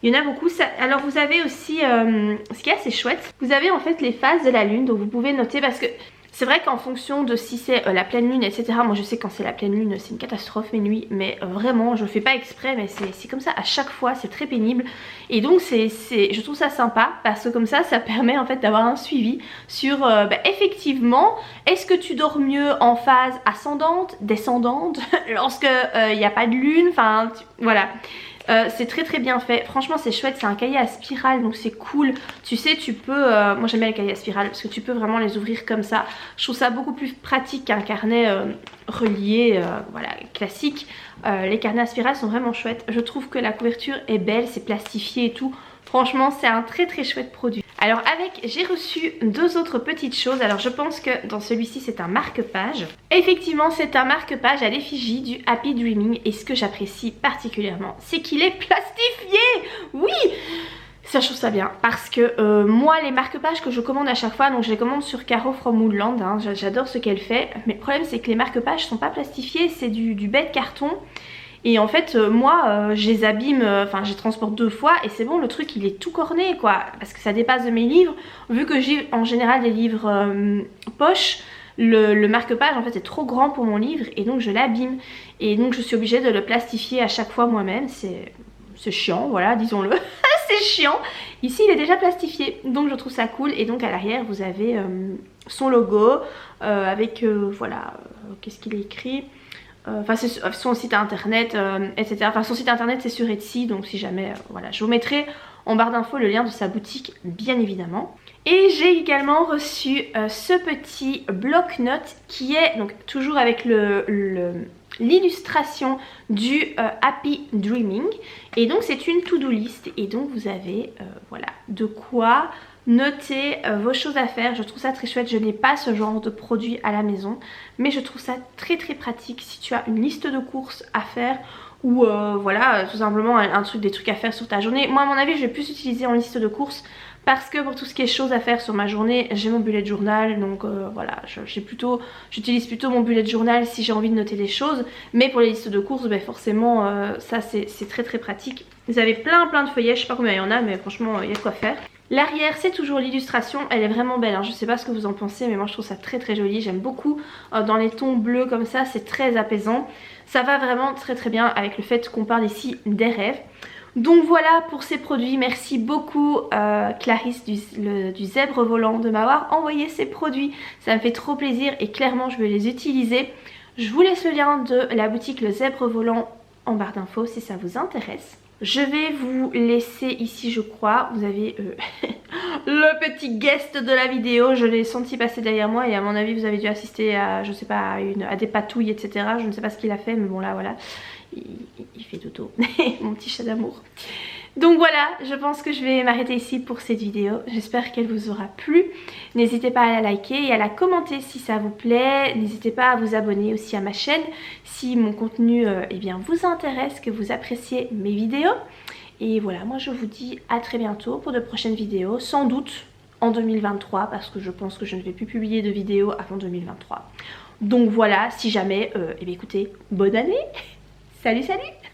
Il y en a beaucoup. Alors vous avez aussi, ce qui est assez chouette, vous avez en fait les phases de la lune. Donc vous pouvez noter parce que c'est vrai qu'en fonction de si c'est la pleine lune, etc. Moi je sais que quand c'est la pleine lune c'est une catastrophe mes nuits. Mais vraiment je fais pas exprès, mais c'est comme ça à chaque fois, c'est très pénible. Et donc je trouve ça sympa parce que comme ça permet en fait d'avoir un suivi sur effectivement, est-ce que tu dors mieux en phase ascendante, descendante, lorsque il n'y a pas de lune, enfin voilà. C'est très bien fait, franchement c'est chouette, c'est un cahier à spirale donc c'est cool. Tu sais tu peux, moi j'aime bien les cahiers à spirale parce que tu peux vraiment les ouvrir comme ça. Je trouve ça beaucoup plus pratique qu'un carnet relié, voilà, classique. Les carnets à spirale sont vraiment chouettes, je trouve que la couverture est belle, c'est plastifié et tout. Franchement c'est un très chouette produit. Alors j'ai reçu deux autres petites choses. Alors je pense que dans celui-ci c'est un marque-page. Effectivement c'est un marque-page à l'effigie du Happy Dreaming. Et ce que j'apprécie particulièrement c'est qu'il est plastifié. Oui, ça je trouve ça bien parce que moi les marque-pages que je commande à chaque fois, donc je les commande sur Caro from Woodland, hein, j'adore ce qu'elle fait. Mais le problème c'est que les marque-pages sont pas plastifiés, c'est du bête carton. Et en fait moi je les abîme, enfin je les transporte 2 fois et c'est bon, le truc il est tout corné quoi. Parce que ça dépasse de mes livres, vu que j'ai en général des livres poche, le marque-page en fait est trop grand pour mon livre et donc je l'abîme. Et donc je suis obligée de le plastifier à chaque fois moi-même, c'est chiant, voilà, disons-le. C'est chiant. Ici il est déjà plastifié donc je trouve ça cool. Et donc à l'arrière vous avez son logo avec voilà, qu'est-ce qu'il est écrit, enfin c'est son site internet, etc. Enfin son site internet c'est sur Etsy, donc si jamais voilà, je vous mettrai en barre d'infos le lien de sa boutique bien évidemment. Et j'ai également reçu ce petit bloc-notes qui est donc toujours avec l'illustration du Happy Dreaming. Et donc c'est une to-do list et donc vous avez voilà de quoi noter vos choses à faire. Je trouve ça très chouette. Je n'ai pas ce genre de produit à la maison, mais je trouve ça très pratique si tu as une liste de courses à faire ou voilà tout simplement des trucs à faire sur ta journée. Moi à mon avis je vais plus utiliser en liste de courses parce que pour tout ce qui est choses à faire sur ma journée, j'ai mon bullet journal, donc voilà, j'utilise plutôt mon bullet journal si j'ai envie de noter des choses. Mais pour les listes de courses, ben forcément ça c'est très pratique. Vous avez plein de feuillets, je sais pas combien il y en a, mais franchement il y a de quoi faire. L'arrière c'est toujours l'illustration, elle est vraiment belle, hein. Je sais pas ce que vous en pensez mais moi je trouve ça très joli. J'aime beaucoup dans les tons bleus comme ça, c'est très apaisant. Ça va vraiment très bien avec le fait qu'on parle ici des rêves. Donc voilà pour ces produits, merci beaucoup Clarisse du Zèbre Volant de m'avoir envoyé ces produits. Ça me fait trop plaisir et clairement je vais les utiliser. Je vous laisse le lien de la boutique Le Zèbre Volant en barre d'infos si ça vous intéresse. Je vais vous laisser ici je crois, vous avez le petit guest de la vidéo, je l'ai senti passer derrière moi et à mon avis vous avez dû assister à, je sais pas, à des patouilles etc. Je ne sais pas ce qu'il a fait mais bon là voilà, il fait dodo, mon petit chat d'amour. Donc voilà, je pense que je vais m'arrêter ici pour cette vidéo. J'espère qu'elle vous aura plu. N'hésitez pas à la liker et à la commenter si ça vous plaît. N'hésitez pas à vous abonner aussi à ma chaîne si mon contenu eh bien, vous intéresse, que vous appréciez mes vidéos. Et voilà, moi je vous dis à très bientôt pour de prochaines vidéos, sans doute en 2023 parce que je pense que je ne vais plus publier de vidéos avant 2023. Donc voilà, si jamais, eh bien écoutez, bonne année. Salut salut.